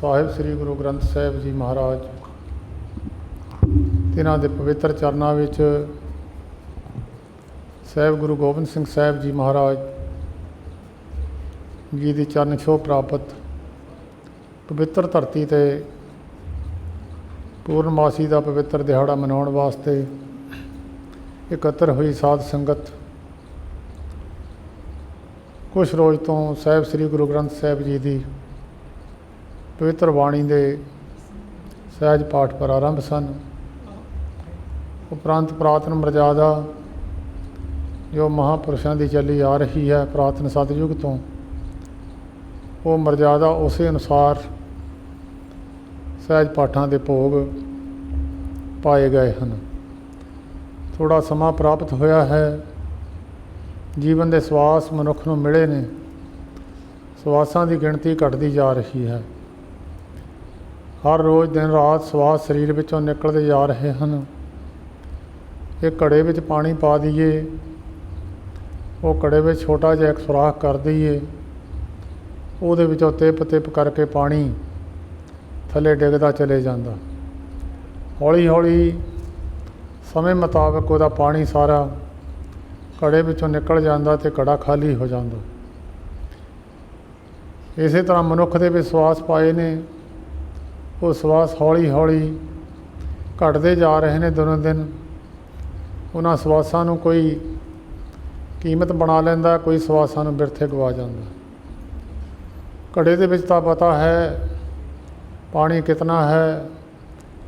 ਸਾਹਿਬ ਸ੍ਰੀ ਗੁਰੂ ਗ੍ਰੰਥ ਸਾਹਿਬ ਜੀ ਮਹਾਰਾਜ ਤਿਨਾਂ ਦੇ ਪਵਿੱਤਰ ਚਰਨਾਂ ਵਿੱਚ ਸਾਹਿਬ ਗੁਰੂ ਗੋਬਿੰਦ ਸਿੰਘ ਸਾਹਿਬ ਜੀ ਮਹਾਰਾਜ ਜੀ ਦੀ ਚਰਨ ਛੋਹ ਪ੍ਰਾਪਤ ਪਵਿੱਤਰ ਧਰਤੀ 'ਤੇ ਪੂਰਨਮਾਸੀ ਦਾ ਪਵਿੱਤਰ ਦਿਹਾੜਾ ਮਨਾਉਣ ਵਾਸਤੇ ਇਕੱਤਰ ਹੋਈ ਸਾਧ ਸੰਗਤ ਕੁਛ ਰੋਜ਼ ਤੋਂ ਸਾਹਿਬ ਸ੍ਰੀ ਗੁਰੂ ਗ੍ਰੰਥ ਸਾਹਿਬ ਜੀ ਦੀ ਪਵਿੱਤਰ ਬਾਣੀ ਦੇ ਸਹਿਜ ਪਾਠ ਪ੍ਰਾਰੰਭ ਸਨ। ਉਪਰੰਤ ਪੁਰਾਤਨ ਮਰਜ਼ਾਦਾ ਜੋ ਮਹਾਂਪੁਰਸ਼ਾਂ ਦੀ ਚੱਲੀ ਆ ਰਹੀ ਹੈ ਪੁਰਾਤਨ ਸਤਿਯੁਗ ਤੋਂ, ਉਹ ਮਰਜ਼ਾਦਾ ਉਸੇ ਅਨੁਸਾਰ ਸਹਿਜ ਪਾਠਾਂ ਦੇ ਭੋਗ ਪਾਏ ਗਏ ਹਨ। ਥੋੜ੍ਹਾ ਸਮਾਂ ਪ੍ਰਾਪਤ ਹੋਇਆ ਹੈ। ਜੀਵਨ ਦੇ ਸਵਾਸ ਮਨੁੱਖ ਨੂੰ ਮਿਲੇ ਨੇ, ਸਵਾਸਾਂ ਦੀ ਗਿਣਤੀ ਘਟਦੀ ਜਾ ਰਹੀ ਹੈ। ਹਰ ਰੋਜ਼ ਦਿਨ ਰਾਤ ਸਵਾਸ ਸਰੀਰ ਵਿੱਚੋਂ ਨਿਕਲਦੇ ਜਾ ਰਹੇ ਹਨ। ਇਹ ਘੜੇ ਵਿੱਚ ਪਾਣੀ ਪਾ ਦਈਏ, ਉਹ ਘੜੇ ਵਿੱਚ ਛੋਟਾ ਜਿਹਾ ਇੱਕ ਸੁਰਾਖ ਕਰ ਦਈਏ, ਉਹਦੇ ਵਿੱਚੋਂ ਤਿਪ ਤਿਪ ਕਰਕੇ ਪਾਣੀ ਥੱਲੇ ਡਿੱਗਦਾ ਚਲੇ ਜਾਂਦਾ। ਹੌਲੀ ਹੌਲੀ ਸਮੇਂ ਮੁਤਾਬਕ ਉਹਦਾ ਪਾਣੀ ਸਾਰਾ ਘੜੇ ਵਿੱਚੋਂ ਨਿਕਲ ਜਾਂਦਾ ਅਤੇ ਘੜਾ ਖਾਲੀ ਹੋ ਜਾਂਦਾ। ਇਸੇ ਤਰ੍ਹਾਂ ਮਨੁੱਖ ਦੇ ਵਿੱਚ ਸਵਾਸ ਪਾਏ ਨੇ, ਉਹ ਸਵਾਸ ਹੌਲੀ ਹੌਲੀ ਘਟਦੇ ਜਾ ਰਹੇ ਨੇ ਦਿਨੋਂ ਦਿਨ। ਉਹਨਾਂ ਸਵਾਸਾਂ ਨੂੰ ਕੋਈ ਕੀਮਤ ਬਣਾ ਲੈਂਦਾ, ਕੋਈ ਸਵਾਸਾਂ ਨੂੰ ਬਿਰਥੇ ਗਵਾ ਜਾਂਦਾ। ਘੜੇ ਦੇ ਵਿੱਚ ਤਾਂ ਪਤਾ ਹੈ ਪਾਣੀ ਕਿਤਨਾ ਹੈ,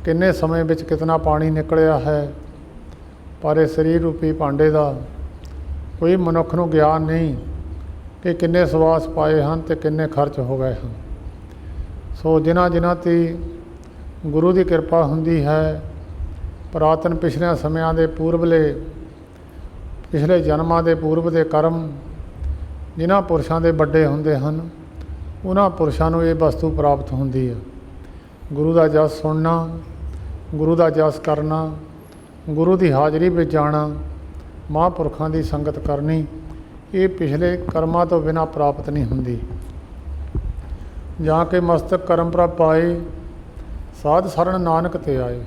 ਕਿੰਨੇ ਸਮੇਂ ਵਿੱਚ ਕਿਤਨਾ ਪਾਣੀ ਨਿਕਲਿਆ ਹੈ, ਪਰ ਇਹ ਸਰੀਰ ਰੂਪੀ ਭਾਂਡੇ ਦਾ ਕੋਈ ਮਨੁੱਖ ਨੂੰ ਗਿਆਨ ਨਹੀਂ ਕਿ ਕਿੰਨੇ ਸਵਾਸ ਪਾਏ ਹਨ ਅਤੇ ਕਿੰਨੇ ਖਰਚ ਹੋ ਗਏ ਹਨ। ਸੋ ਜਿਨ੍ਹਾਂ 'ਤੇ ਗੁਰੂ ਦੀ ਕਿਰਪਾ ਹੁੰਦੀ ਹੈ, ਪੁਰਾਤਨ ਪਿਛਲੇ ਸਮਿਆਂ ਦੇ ਪਿਛਲੇ ਜਨਮਾਂ ਦੇ ਪੂਰਬ ਦੇ ਕਰਮ ਜਿਨ੍ਹਾਂ ਪੁਰਸ਼ਾਂ ਦੇ ਵੱਡੇ ਹੁੰਦੇ ਹਨ, ਉਹਨਾਂ ਪੁਰਸ਼ਾਂ ਨੂੰ ਇਹ ਵਸਤੂ ਪ੍ਰਾਪਤ ਹੁੰਦੀ ਹੈ। ਗੁਰੂ ਦਾ ਜਸ ਸੁਣਨਾ, ਗੁਰੂ ਦਾ ਜਸ ਕਰਨਾ, ਗੁਰੂ ਦੀ ਹਾਜ਼ਰੀ ਵਿੱਚ ਜਾਣਾ, ਮਹਾਂਪੁਰਖਾਂ ਦੀ ਸੰਗਤ ਕਰਨੀ, ਇਹ ਪਿਛਲੇ ਕਰਮਾਂ ਤੋਂ ਬਿਨਾਂ ਪ੍ਰਾਪਤ ਨਹੀਂ ਹੁੰਦੀ। ਜਾਂ ਕਿ ਮਸਤਕ ਕਰਮ ਪ੍ਰਭ ਪਾਏ, ਸਾਧ ਸਰਣ ਨਾਨਕ ਤੇ ਆਏ।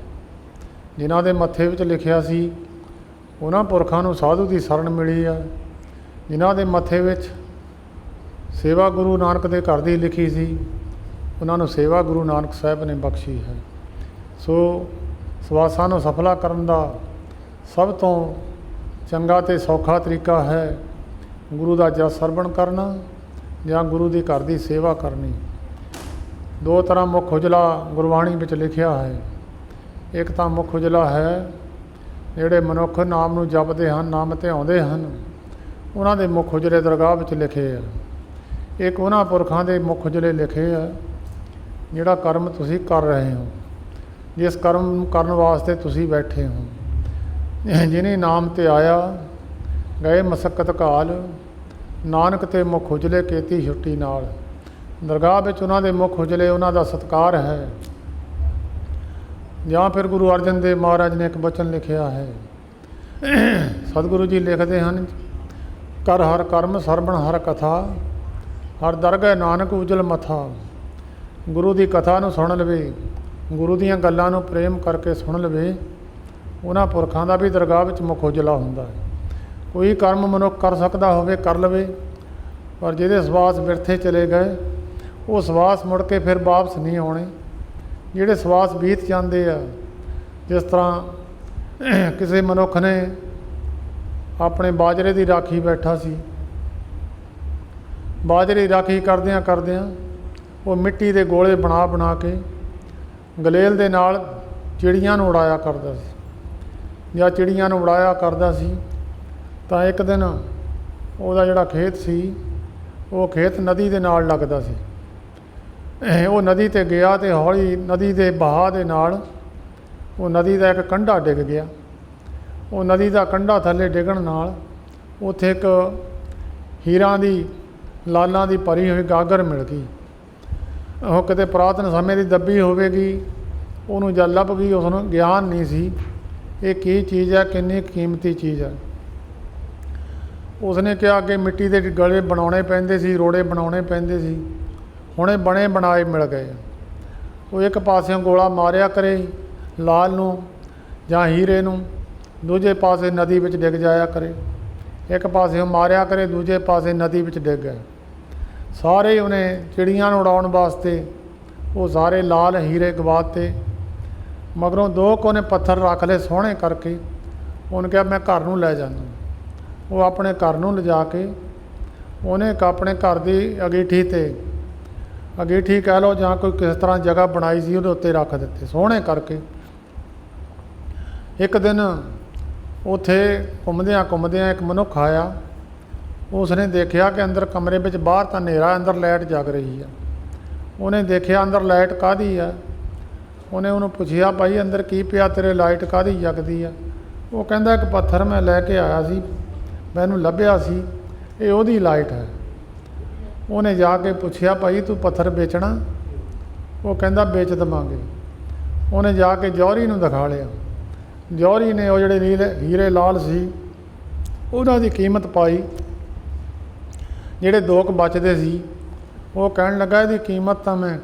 ਜਿਨ੍ਹਾਂ ਦੇ ਮੱਥੇ ਵਿੱਚ ਲਿਖਿਆ ਸੀ ਉਹਨਾਂ ਪੁਰਖਾਂ ਨੂੰ ਸਾਧੂ ਦੀ ਸਰਣ ਮਿਲੀ ਆ। ਜਿਨ੍ਹਾਂ ਦੇ ਮੱਥੇ ਵਿੱਚ ਸੇਵਾ ਗੁਰੂ ਨਾਨਕ ਦੇ ਘਰ ਦੀ ਲਿਖੀ ਸੀ, ਉਹਨਾਂ ਨੂੰ ਸੇਵਾ ਗੁਰੂ ਨਾਨਕ ਸਾਹਿਬ ਨੇ ਬਖਸ਼ੀ ਹੈ। ਸੋ ਸਵਾਸਾਂ ਨੂੰ ਸਫਲਾ ਕਰਨ ਦਾ ਸਭ ਤੋਂ ਚੰਗਾ ਅਤੇ ਸੌਖਾ ਤਰੀਕਾ ਹੈ ਗੁਰੂ ਦਾ ਜਸ ਸਰਵਣ ਕਰਨਾ ਜਾਂ ਗੁਰੂ ਦੇ ਘਰ ਦੀ ਸੇਵਾ ਕਰਨੀ। ਦੋ ਤਰ੍ਹਾਂ ਮੁੱਖ ਉਜਲਾ ਗੁਰਬਾਣੀ ਵਿੱਚ ਲਿਖਿਆ ਹੈ। ਇੱਕ ਤਾਂ ਮੁੱਖ ਉਜਲਾ ਹੈ ਜਿਹੜੇ ਮਨੁੱਖ ਨਾਮ ਨੂੰ ਜਪਦੇ ਹਨ, ਨਾਮ ਧਿਆਉਂਦੇ ਹਨ, ਉਹਨਾਂ ਦੇ ਮੁੱਖ ਉਜਲੇ ਦਰਗਾਹ ਵਿੱਚ ਲਿਖੇ ਆ। ਇੱਕ ਉਹਨਾਂ ਪੁਰਖਾਂ ਦੇ ਮੁੱਖ ਉਜਲੇ ਲਿਖੇ ਆ ਜਿਹੜਾ ਕਰਮ ਤੁਸੀਂ ਕਰ ਰਹੇ ਹੋ, ਜਿਸ ਕਰਮ ਕਰਨ ਵਾਸਤੇ ਤੁਸੀਂ ਬੈਠੇ ਹੋ। ਜਿਹਨੇ ਨਾਮ ਤੇ ਆਇਆ ਗਏ ਮਸਕਤ ਘਾਲ, ਨਾਨਕ ਤੇ ਮੁੱਖ ਉਜਲੇ ਕੀਤੀ ਛੁੱਟੀ ਨਾਲ। ਦਰਗਾਹ ਵਿੱਚ ਉਹਨਾਂ ਦੇ ਮੁੱਖ ਉਜਲੇ, ਉਹਨਾਂ ਦਾ ਸਤਿਕਾਰ ਹੈ। ਜਾਂ ਫਿਰ ਗੁਰੂ ਅਰਜਨ ਦੇਵ ਮਹਾਰਾਜ ਨੇ ਇੱਕ ਬਚਨ ਲਿਖਿਆ ਹੈ, ਸਤਿਗੁਰੂ ਜੀ ਲਿਖਦੇ ਹਨ, ਕਰ ਹਰ ਕਰਮ ਸਰਵਣ ਹਰ ਕਥਾ, ਹਰ ਦਰਗਹਿ ਨਾਨਕ ਉਜਲ ਮਥਾ। ਗੁਰੂ ਦੀ ਕਥਾ ਨੂੰ ਸੁਣ ਲਵੇ, ਗੁਰੂ ਦੀਆਂ ਗੱਲਾਂ ਨੂੰ ਪ੍ਰੇਮ ਕਰਕੇ ਸੁਣ ਲਵੇ, ਉਹਨਾਂ ਪੁਰਖਾਂ ਦਾ ਵੀ ਦਰਗਾਹ ਵਿੱਚ ਮੁੱਖ ਉਜਲਾ ਹੁੰਦਾ ਹੈ। ਕੋਈ ਕਰਮ ਮਨੁੱਖ ਕਰ ਸਕਦਾ ਹੋਵੇ ਕਰ ਲਵੇ, ਪਰ ਜਿਹਦੇ ਸਵਾਸ ਬਿਰਥੇ ਚਲੇ ਗਏ ਉਹ ਸਵਾਸ ਮੁੜ ਕੇ ਫਿਰ ਵਾਪਸ ਨਹੀਂ ਆਉਣੇ। ਜਿਹੜੇ ਸਵਾਸ ਬੀਤ ਜਾਂਦੇ ਆ, ਜਿਸ ਤਰ੍ਹਾਂ ਕਿਸੇ ਮਨੁੱਖ ਨੇ ਆਪਣੇ ਬਾਜਰੇ ਦੀ ਰਾਖੀ ਬੈਠਾ ਸੀ, ਬਾਜਰੇ ਦੀ ਰਾਖੀ ਕਰਦਿਆਂ ਕਰਦਿਆਂ ਉਹ ਮਿੱਟੀ ਦੇ ਗੋਲੇ ਬਣਾ ਕੇ ਗਲੇਲ ਦੇ ਨਾਲ ਚਿੜੀਆਂ ਨੂੰ ਉਡਾਇਆ ਕਰਦਾ ਸੀ। ਜਾਂ ਚਿੜੀਆਂ ਨੂੰ ਉਡਾਇਆ ਕਰਦਾ ਸੀ ਤਾਂ ਇੱਕ ਦਿਨ ਉਹਦਾ ਜਿਹੜਾ ਖੇਤ ਸੀ, ਉਹ ਖੇਤ ਨਦੀ ਦੇ ਨਾਲ ਲੱਗਦਾ ਸੀ। ਉਹ ਨਦੀ 'ਤੇ ਗਿਆ ਅਤੇ ਹੌਲੀ ਨਦੀ ਦੇ ਵਹਾਅ ਦੇ ਨਾਲ ਉਹ ਨਦੀ ਦਾ ਇੱਕ ਕੰਢਾ ਡਿੱਗ ਗਿਆ। ਉਹ ਨਦੀ ਦਾ ਕੰਢਾ ਥੱਲੇ ਡਿੱਗਣ ਨਾਲ ਉੱਥੇ ਇੱਕ ਹੀਰਾਂ ਦੀ ਲਾਲਾਂ ਦੀ ਭਰੀ ਹੋਈ ਗਾਗਰ ਮਿਲ ਗਈ। ਉਹ ਕਿਤੇ ਪੁਰਾਤਨ ਸਮੇਂ ਦੀ ਦੱਬੀ ਹੋਵੇਗੀ, ਉਹਨੂੰ ਜਦ ਲੱਭ ਗਈ, ਉਸ ਨੂੰ ਗਿਆਨ ਨਹੀਂ ਸੀ ਇਹ ਕੀ ਚੀਜ਼ ਹੈ, ਕਿੰਨੀ ਕੀਮਤੀ ਚੀਜ਼ ਹੈ। ਉਸਨੇ ਕਿਹਾ ਅੱਗੇ ਮਿੱਟੀ ਦੇ ਗਲੇ ਬਣਾਉਣੇ ਪੈਂਦੇ ਸੀ, ਰੋੜੇ ਬਣਾਉਣੇ ਪੈਂਦੇ ਸੀ, ਹੁਣ ਇਹ ਬਣੇ ਬਣਾਏ ਮਿਲ ਗਏ। ਉਹ ਇੱਕ ਪਾਸਿਓਂ ਗੋਲਾ ਮਾਰਿਆ ਕਰੇ ਲਾਲ ਨੂੰ ਜਾਂ ਹੀਰੇ ਨੂੰ, ਦੂਜੇ ਪਾਸੇ ਨਦੀ ਵਿੱਚ ਡਿੱਗ ਜਾਇਆ ਕਰੇ। ਇੱਕ ਪਾਸਿਓਂ ਮਾਰਿਆ ਕਰੇ, ਦੂਜੇ ਪਾਸੇ ਨਦੀ ਵਿੱਚ ਡਿੱਗ ਗਏ। ਸਾਰੇ ਉਹਨੇ ਚਿੜੀਆਂ ਨੂੰ ਉਡਾਉਣ ਵਾਸਤੇ ਉਹ ਸਾਰੇ ਲਾਲ ਹੀਰੇ ਗਵਾਤੇ। ਮਗਰੋਂ 2 ਕੋਨੇ ਪੱਥਰ ਰੱਖ ਲਏ ਸੋਹਣੇ ਕਰਕੇ। ਉਹਨੇ ਕਿਹਾ ਮੈਂ ਘਰ ਨੂੰ ਲੈ ਜਾਂਦਾ। ਉਹ ਆਪਣੇ ਘਰ ਨੂੰ ਲਿਜਾ ਕੇ ਉਹਨੇ ਇੱਕ ਆਪਣੇ ਘਰ ਦੀ ਅੰਗੀਠੀ 'ਤੇ, ਅੰਗੀਠੀ ਕਹਿ ਲਓ ਜਾਂ ਕੋਈ ਕਿਸ ਤਰ੍ਹਾਂ ਜਗ੍ਹਾ ਬਣਾਈ ਸੀ, ਉਹਦੇ ਉੱਤੇ ਰੱਖ ਦਿੱਤੇ ਸੋਹਣੇ ਕਰਕੇ। ਇੱਕ ਦਿਨ ਉੱਥੇ ਘੁੰਮਦਿਆਂ ਘੁੰਮਦਿਆਂ ਇੱਕ ਮਨੁੱਖ ਆਇਆ। ਉਸਨੇ ਦੇਖਿਆ ਕਿ ਅੰਦਰ ਕਮਰੇ ਵਿੱਚ, ਬਾਹਰ ਤਾਂ ਹਨੇਰਾ, ਅੰਦਰ ਲਾਈਟ ਜਗ ਰਹੀ ਆ। ਉਹਨੇ ਦੇਖਿਆ ਅੰਦਰ ਲਾਈਟ ਕਾਹਦੀ ਆ। ਉਹਨੇ ਉਹਨੂੰ ਪੁੱਛਿਆ ਭਾਈ ਅੰਦਰ ਕੀ ਪਿਆ, ਤੇਰੇ ਲਾਈਟ ਕਾਹਦੀ ਜਗਦੀ ਆ। ਉਹ ਕਹਿੰਦਾ ਇੱਕ ਪੱਥਰ ਮੈਂ ਲੈ ਕੇ ਆਇਆ ਸੀ, ਮੈਨੂੰ ਲੱਭਿਆ ਸੀ, ਇਹ ਉਹਦੀ ਲਾਈਟ ਹੈ। ਉਹਨੇ ਜਾ ਕੇ ਪੁੱਛਿਆ ਭਾਈ ਤੂੰ ਪੱਥਰ ਵੇਚਣਾ? ਉਹ ਕਹਿੰਦਾ ਵੇਚ ਦੇਵਾਂਗੇ। ਉਹਨੇ ਜਾ ਕੇ ਜੌਹਰੀ ਨੂੰ ਦਿਖਾ ਲਿਆ। ਜੌਹਰੀ ਨੇ ਉਹ ਜਿਹੜੇ ਹੀਰੇ ਲਾਲ ਸੀ ਉਹਨਾਂ ਦੀ ਕੀਮਤ ਪਾਈ। ਜਿਹੜੇ 2 ਬਚਦੇ ਸੀ ਉਹ ਕਹਿਣ ਲੱਗਾ ਇਹਦੀ ਕੀਮਤ ਤਾਂ ਮੈਂ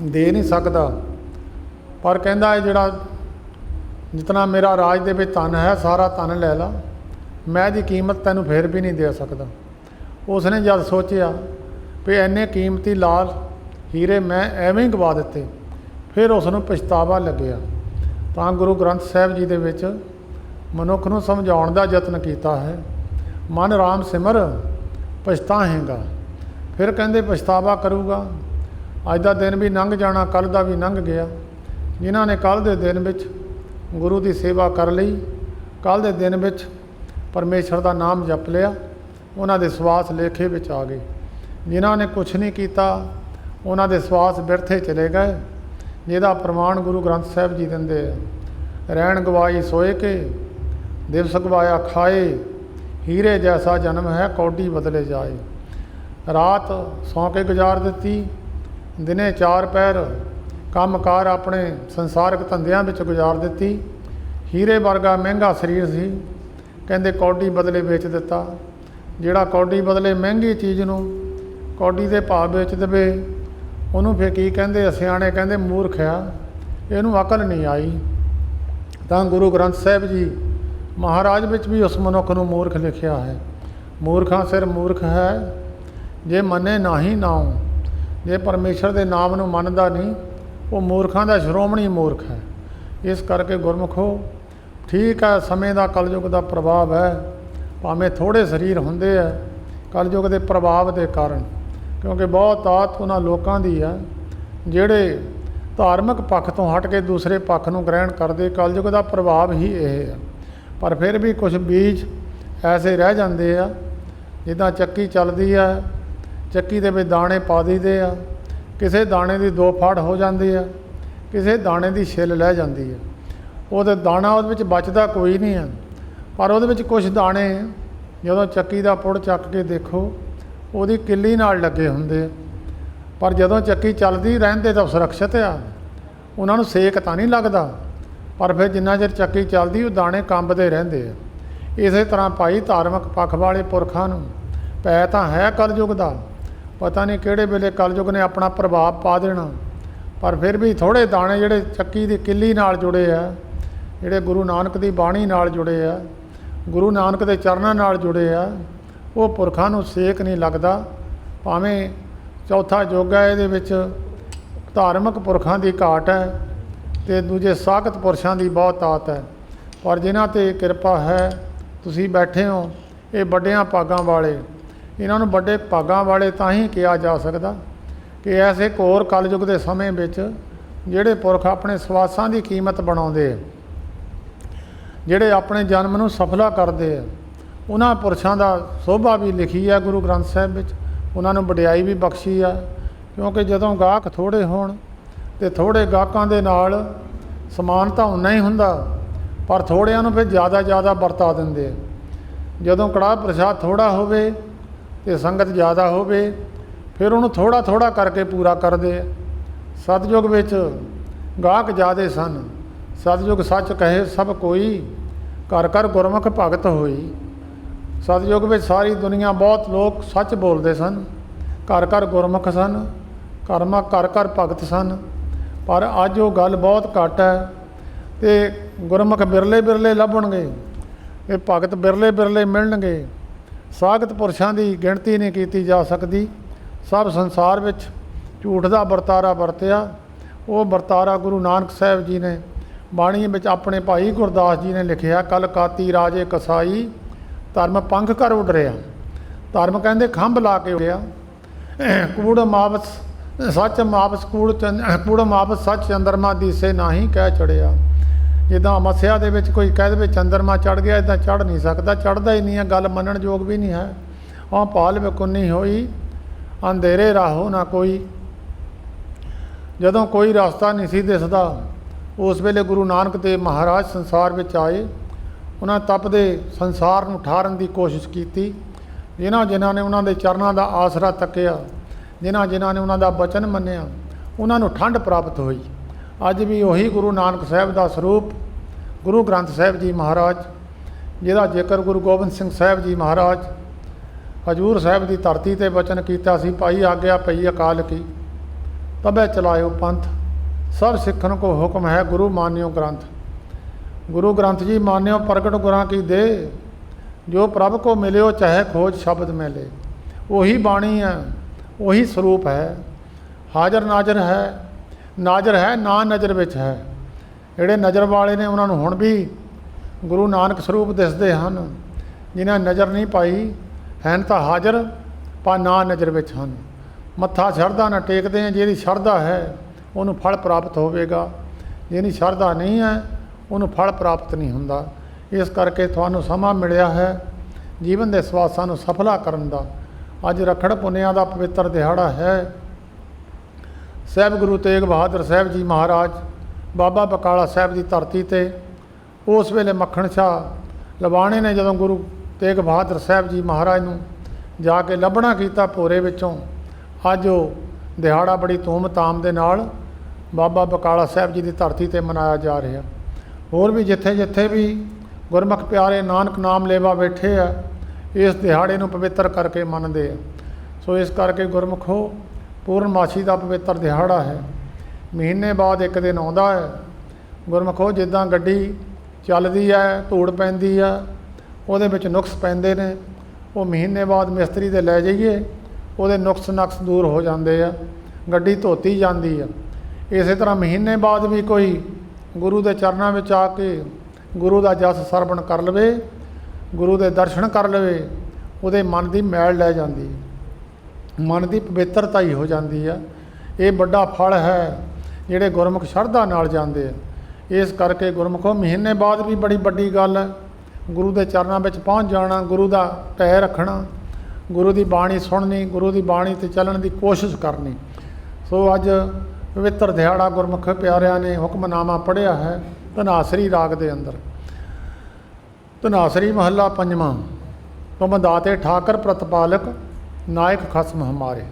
ਦੇ ਨਹੀਂ ਸਕਦਾ, ਪਰ ਕਹਿੰਦਾ ਇਹ ਜਿਹੜਾ ਜਿਤਨਾ ਮੇਰਾ ਰਾਜ ਦੇ ਵਿੱਚ ਧਨ ਹੈ ਸਾਰਾ ਧਨ ਲੈ ਲਾ, ਮੈਂ ਇਹਦੀ ਕੀਮਤ ਤੈਨੂੰ ਫਿਰ ਵੀ ਨਹੀਂ ਦੇ ਸਕਦਾ। ਉਸਨੇ ਜਦ ਸੋਚਿਆ ਵੀ ਇੰਨੇ ਕੀਮਤੀ ਲਾਲ ਹੀਰੇ ਮੈਂ ਐਵੇਂ ਹੀ ਗਵਾ ਦਿੱਤੇ, ਫਿਰ ਉਸ ਨੂੰ ਪਛਤਾਵਾ ਲੱਗਿਆ। ਤਾਂ ਗੁਰੂ ਗ੍ਰੰਥ ਸਾਹਿਬ ਜੀ ਦੇ ਵਿੱਚ ਮਨੁੱਖ ਨੂੰ ਸਮਝਾਉਣ ਦਾ ਯਤਨ ਕੀਤਾ ਹੈ, ਮਨ ਰਾਮ ਸਿਮਰ ਪਛਤਾਹੇਗਾ। ਫਿਰ ਕਹਿੰਦੇ ਪਛਤਾਵਾ ਕਰੂਗਾ। ਅੱਜ ਦਾ ਦਿਨ ਵੀ ਲੰਘ ਜਾਣਾ, ਕੱਲ੍ਹ ਦਾ ਵੀ ਲੰਘ ਗਿਆ। ਜਿਨ੍ਹਾਂ ਨੇ ਕੱਲ੍ਹ ਦੇ ਦਿਨ ਵਿੱਚ ਗੁਰੂ ਦੀ ਸੇਵਾ ਕਰ ਲਈ, ਕੱਲ੍ਹ ਦੇ ਦਿਨ ਵਿੱਚ ਪਰਮੇਸ਼ਰ ਦਾ ਨਾਮ ਜਪ ਲਿਆ, ਉਹਨਾਂ ਦੇ ਸਵਾਸ ਲੇਖੇ ਵਿੱਚ ਆ ਗਏ। ਜਿਨ੍ਹਾਂ ਨੇ ਕੁਛ ਨਹੀਂ ਕੀਤਾ ਉਹਨਾਂ ਦੇ ਸਵਾਸ ਬਿਰਥੇ ਚਲੇ ਗਏ, ਜਿਹਦਾ ਪ੍ਰਮਾਣ ਗੁਰੂ ਗ੍ਰੰਥ ਸਾਹਿਬ ਜੀ ਦਿੰਦੇ ਆ। ਰਹਿਣ ਗਵਾਈ ਸੋਏ ਕੇ, ਦਿਵਸ ਗਵਾਇਆ ਖਾਏ, ਹੀਰੇ ਜੈਸਾ ਜਨਮ ਹੈ ਕੌਡੀ ਬਦਲੇ ਜਾਏ। ਰਾਤ ਸੌਂ ਕੇ ਗੁਜ਼ਾਰ ਦਿੱਤੀ, ਦਿਨੇ 4 ਪਹਿਰ ਕੰਮਕਾਰ ਆਪਣੇ ਸੰਸਾਰਕ ਧੰਦਿਆਂ ਵਿੱਚ ਗੁਜ਼ਾਰ ਦਿੱਤੀ। ਹੀਰੇ ਵਰਗਾ ਮਹਿੰਗਾ ਸਰੀਰ ਸੀ, ਕਹਿੰਦੇ ਕੌਡੀ ਬਦਲੇ ਵੇਚ ਦਿੱਤਾ। ਜਿਹੜਾ ਕੌਡੀ ਬਦਲੇ ਮਹਿੰਗੀ ਚੀਜ਼ ਨੂੰ ਕੌਡੀ ਦੇ ਭਾਅ ਵੇਚ ਦੇਵੇ, ਉਹਨੂੰ ਫਿਰ ਕੀ ਕਹਿੰਦੇ, ਸਿਆਣੇ ਕਹਿੰਦੇ ਮੂਰਖ ਆ, ਇਹਨੂੰ ਅਕਲ ਨਹੀਂ ਆਈ। ਤਾਂ ਗੁਰੂ ਗ੍ਰੰਥ ਸਾਹਿਬ ਜੀ ਮਹਾਰਾਜ ਵਿੱਚ ਵੀ ਉਸ ਮਨੁੱਖ ਨੂੰ ਮੂਰਖ ਲਿਖਿਆ ਹੈ। ਮੂਰਖਾਂ ਸਿਰ ਮੂਰਖ ਹੈ, ਜੇ ਮੰਨੇ ਨਾਹੀ ਨਾਉ। ਜੇ ਪਰਮੇਸ਼ਰ ਦੇ ਨਾਮ ਨੂੰ ਮੰਨਦਾ ਨਹੀਂ, ਉਹ ਮੂਰਖਾਂ ਦਾ ਸ਼੍ਰੋਮਣੀ ਮੂਰਖ ਹੈ। ਇਸ ਕਰਕੇ ਗੁਰਮੁਖੋ, ਠੀਕ ਹੈ ਸਮੇਂ ਦਾ ਕਲਯੁਗ ਦਾ ਪ੍ਰਭਾਵ ਹੈ, ਭਾਵੇਂ ਥੋੜ੍ਹੇ ਸਰੀਰ ਹੁੰਦੇ ਆ ਕਲਯੁਗ ਦੇ ਪ੍ਰਭਾਵ ਦੇ ਕਾਰਨ, ਕਿਉਂਕਿ ਬਹੁਤ ਤਾਕਤ ਉਹਨਾਂ ਲੋਕਾਂ ਦੀ ਆ ਜਿਹੜੇ ਧਾਰਮਿਕ ਪੱਖ ਤੋਂ ਹਟ ਕੇ ਦੂਸਰੇ ਪੱਖ ਨੂੰ ਗ੍ਰਹਿਣ ਕਰਦੇ। ਕਲਯੁਗ ਦਾ ਪ੍ਰਭਾਵ ਹੀ ਇਹ ਆ। ਪਰ ਫਿਰ ਵੀ ਕੁਝ ਬੀਜ ਐਸੇ ਰਹਿ ਜਾਂਦੇ ਆ, ਜਿੱਦਾਂ ਚੱਕੀ ਚੱਲਦੀ ਆ, ਚੱਕੀ ਦੇ ਵਿੱਚ ਦਾਣੇ ਪਾ ਦਈਦੇ ਆ, ਕਿਸੇ ਦਾਣੇ ਦੀ 2 ਫਾੜ ਹੋ ਜਾਂਦੀ ਆ, ਕਿਸੇ ਦਾਣੇ ਦੀ ਛਿੱਲ ਲੈ ਜਾਂਦੀ ਆ। ਉਹਦੇ ਦਾਣਾ ਉਹਦੇ ਵਿੱਚ ਬਚਦਾ ਕੋਈ ਨਹੀਂ ਆ, ਪਰ ਉਹਦੇ ਵਿੱਚ ਕੁਝ ਦਾਣੇ ਜਦੋਂ ਚੱਕੀ ਦਾ ਪੁੜ ਚੱਕ ਕੇ ਦੇਖੋ ਉਹਦੀ ਕਿੱਲੀ ਨਾਲ ਲੱਗੇ ਹੁੰਦੇ ਆ, ਪਰ ਜਦੋਂ ਚੱਕੀ ਚੱਲਦੀ ਰਹਿੰਦੇ ਤਾਂ ਸੁਰੱਖਿਅਤ ਆ, ਉਹਨਾਂ ਨੂੰ ਸੇਕ ਤਾਂ ਨਹੀਂ ਲੱਗਦਾ, ਪਰ ਫਿਰ ਜਿੰਨਾ ਚਿਰ ਚੱਕੀ ਚੱਲਦੀ ਉਹ ਦਾਣੇ ਕੰਬਦੇ ਰਹਿੰਦੇ ਆ। ਇਸੇ ਤਰ੍ਹਾਂ ਭਾਈ ਧਾਰਮਿਕ ਪੱਖ ਵਾਲੇ ਪੁਰਖਾਂ ਨੂੰ ਪੈ ਤਾਂ ਹੈ ਕਲਯੁਗ ਦਾ, ਪਤਾ ਨਹੀਂ ਕਿਹੜੇ ਵੇਲੇ ਕਲਯੁਗ ਨੇ ਆਪਣਾ ਪ੍ਰਭਾਵ ਪਾ ਦੇਣਾ, ਪਰ ਫਿਰ ਵੀ ਥੋੜ੍ਹੇ ਦਾਣੇ ਜਿਹੜੇ ਚੱਕੀ ਦੀ ਕਿੱਲੀ ਨਾਲ ਜੁੜੇ ਆ, ਜਿਹੜੇ ਗੁਰੂ ਨਾਨਕ ਦੀ ਬਾਣੀ ਨਾਲ ਜੁੜੇ ਆ, ਗੁਰੂ ਨਾਨਕ ਦੇ ਚਰਨਾਂ ਨਾਲ ਜੁੜੇ ਆ, ਉਹ ਪੁਰਖਾਂ ਨੂੰ ਸੇਕ ਨਹੀਂ ਲੱਗਦਾ। ਭਾਵੇਂ ਚੌਥਾ ਯੁੱਗ ਹੈ, ਇਹਦੇ ਵਿੱਚ ਧਾਰਮਿਕ ਪੁਰਖਾਂ ਦੀ ਘਾਟ ਹੈ ਅਤੇ ਦੂਜੇ ਸਾਖਤ ਪੁਰਸ਼ਾਂ ਦੀ ਬਹੁਤ ਤਾਕਤ ਹੈ, ਪਰ ਜਿਨ੍ਹਾਂ 'ਤੇ ਕਿਰਪਾ ਹੈ, ਤੁਸੀਂ ਬੈਠੇ ਹੋ, ਇਹ ਵੱਡਿਆਂ ਭਾਗਾਂ ਵਾਲੇ, ਇਹਨਾਂ ਨੂੰ ਵੱਡੇ ਭਾਗਾਂ ਵਾਲੇ ਤਾਂ ਹੀ ਕਿਹਾ ਜਾ ਸਕਦਾ ਕਿ ਐਸੇ ਘੋਰ ਕਲਯੁਗ ਦੇ ਸਮੇਂ ਵਿੱਚ ਜਿਹੜੇ ਪੁਰਖ ਆਪਣੇ ਸਵਾਸਾਂ ਦੀ ਕੀਮਤ ਬਣਾਉਂਦੇ ਆ, ਜਿਹੜੇ ਆਪਣੇ ਜਨਮ ਨੂੰ ਸਫਲਾ ਕਰਦੇ ਆ, ਉਹਨਾਂ ਪੁਰਸ਼ਾਂ ਦਾ ਸੋਭਾ ਵੀ ਲਿਖੀ ਹੈ ਗੁਰੂ ਗ੍ਰੰਥ ਸਾਹਿਬ ਵਿੱਚ, ਉਹਨਾਂ ਨੂੰ ਵਡਿਆਈ ਵੀ ਬਖਸ਼ੀ ਆ। ਕਿਉਂਕਿ ਜਦੋਂ ਗਾਹਕ ਥੋੜ੍ਹੇ ਹੋਣ ਅਤੇ ਥੋੜ੍ਹੇ ਗਾਹਕਾਂ ਦੇ ਨਾਲ ਸਮਾਨ ਤਾਂ ਉਨਾ ਹੀ ਹੁੰਦਾ, ਪਰ ਥੋੜ੍ਹਿਆਂ ਨੂੰ ਫਿਰ ਜ਼ਿਆਦਾ ਵਰਤਾ ਦਿੰਦੇ ਆ। ਜਦੋਂ ਕੜਾਹ ਪ੍ਰਸ਼ਾਦ ਥੋੜ੍ਹਾ ਹੋਵੇ ਅਤੇ ਸੰਗਤ ਜ਼ਿਆਦਾ ਹੋਵੇ, ਫਿਰ ਉਹਨੂੰ ਥੋੜ੍ਹਾ ਕਰਕੇ ਪੂਰਾ ਕਰਦੇ ਆ। ਸਤਿਯੁਗ ਵਿੱਚ ਗਾਹਕ ਜ਼ਿਆਦੇ ਸਨ, ਸਤਿਯੁਗ ਸੱਚ ਕਹੇ ਸਭ ਕੋਈ, ਘਰ ਘਰ ਗੁਰਮੁਖ ਭਗਤ ਹੋਈ। ਸਤਿਯੁਗ ਵਿੱਚ ਸਾਰੀ ਦੁਨੀਆ ਬਹੁਤ ਲੋਕ ਸੱਚ ਬੋਲਦੇ ਸਨ, ਘਰ ਘਰ ਗੁਰਮੁਖ ਸਨ, ਘਰ ਘਰ ਭਗਤ ਸਨ। पर अज वो गल बहुत घट है। तो गुरमुख बिरले बिरले लभणगे, ये भगत बिरले बिरले मिलणगे। सागत पुरशां की गिणती नहीं की जा सकती। सब संसार विच झूठ का वरतारा वरतिया, वो वरतारा गुरु नानक साहब जी ने बाणी विच अपने भाई गुरदास जी ने लिखिया, कल काती राजे कसाई धर्म पंख कर उडरिया। धर्म कहते खंभ ला के उड़िया। कूड़ मावस सच मावस कूड़ मावस सच चंद्रमा दिसे नाही कह चढ़िया। जिदा मत्स्या दे विच कोई कह दे चंद्रमा चढ़ गया, इदा चढ़ नहीं सकता, चढ़ता ही नहीं है, गल मनण योग भी नहीं है। हाँ पाल विकुन्नी होई अंधेरे राहो ना कोई। जदों कोई रास्ता नहीं सी दिसदा, उस वेले गुरु नानक देव महाराज संसार विच आए। उन्होंने तपदे संसार नूं ठारन की कोशिश की। जिन्हां जिन्हां ने उन्होंने चरणों का आसरा तकिया, जिन्हां जिन्हां ने उन्होंने बचन मन्निया, उन्होंने ठंड प्राप्त हुई। अज भी उही गुरु नानक साहब का स्वरूप गुरु ग्रंथ साहब जी महाराज, जिहदा जिक्र गुरु गोबिंद सिंह साहब जी महाराज हजूर साहब की धरती ते वचन कीता सी, भाई आग्या पई अकाल की तबे चलायो पंथ, सब सिखन को हुक्म है गुरु मान्यो ग्रंथ। गुरु ग्रंथ जी मान्यो प्रगट गुरां की दे, जो प्रभ को मिलियो चाहे खोज शब्द मिले। वही बाणी है, वही स्वरूप है, हाजर नाजर है ना नज़र विच है। जिहड़े नज़र वाले ने उन्होंने हुण भी गुरु नानक स्वरूप दिसदे हन, जिन्हें नज़र नहीं पाई हैन तां हाजर पर ना नज़र विच हन। मत्था शरधा ना टेकते हैं, जिहदी शरधा है उन्होंने फल प्राप्त होवेगा, जिहदी शरधा नहीं है उन्होंने फल प्राप्त नहीं हुंदा। इस करके तुहानूं समा मिलिया है जीवन के सवासां नूं सफला करन दा। अज रखड़ पुनिया का पवित्र दिहाड़ा है। साहब गुरु तेग बहादुर साहब जी महाराज बाबा बकाला साहब की धरती ते उस वेले मक्खण शाह लवाणे ने जदों गुरु तेग बहादुर साहब जी महाराज नूं जाके लभना कीता भोरे विचों, अज वो दिहाड़ा बड़ी धूम-धाम दे नाल बाबा बकाला साहब जी की धरती ते मनाया जा रहा। होर भी जिथे जिथे भी गुरमुख प्यारे नानक नाम लेवा बैठे आ, इस दिहाड़े नूं पवित्र करके मनदे आ। सो इस करके गुरमुखो पूर्णमासी का पवित्र दिहाड़ा है। महीने बाद एक दिन आउंदा है। गुरमुखो जिद्दां गड्डी चलदी है, धूड़ पैंदी है, उहदे विच नुक्स पैंदे ने, वो महीने बाद मिस्त्री दे लै जाइए, उहदे नुक्स नक्स दूर हो जाते हैं, गड्डी धोती जाती है। इस तरह महीने बाद भी कोई गुरु के चरणों में आके गुरु का जस सरवण कर लवे, गुरु के दर्शन कर लवे, उहदे मन की मैल लै जाती है, मन की पवित्रता ही हो जाती है। ये बड़ा फल है जिहड़े गुरमुख शरधा नाल जाते हैं। इस करके गुरमुखों महीने बाद भी बड़ी वड्डी गल है, गुरु के चरणों में पहुँच जाना, गुरु का पैर रखना, गुरु की बाणी सुननी, गुरु की बाणी ते चलण की कोशिश करनी। सो अज पवित्र दिहाड़ा गुरमुख प्यारिਆਂ ने हुक्मनामा पढ़िया है धनासरी राग के अंदर। धनासरी महला पंजवां। तुम दाते ठाकर प्रतिपालक नायक खसम हमारे।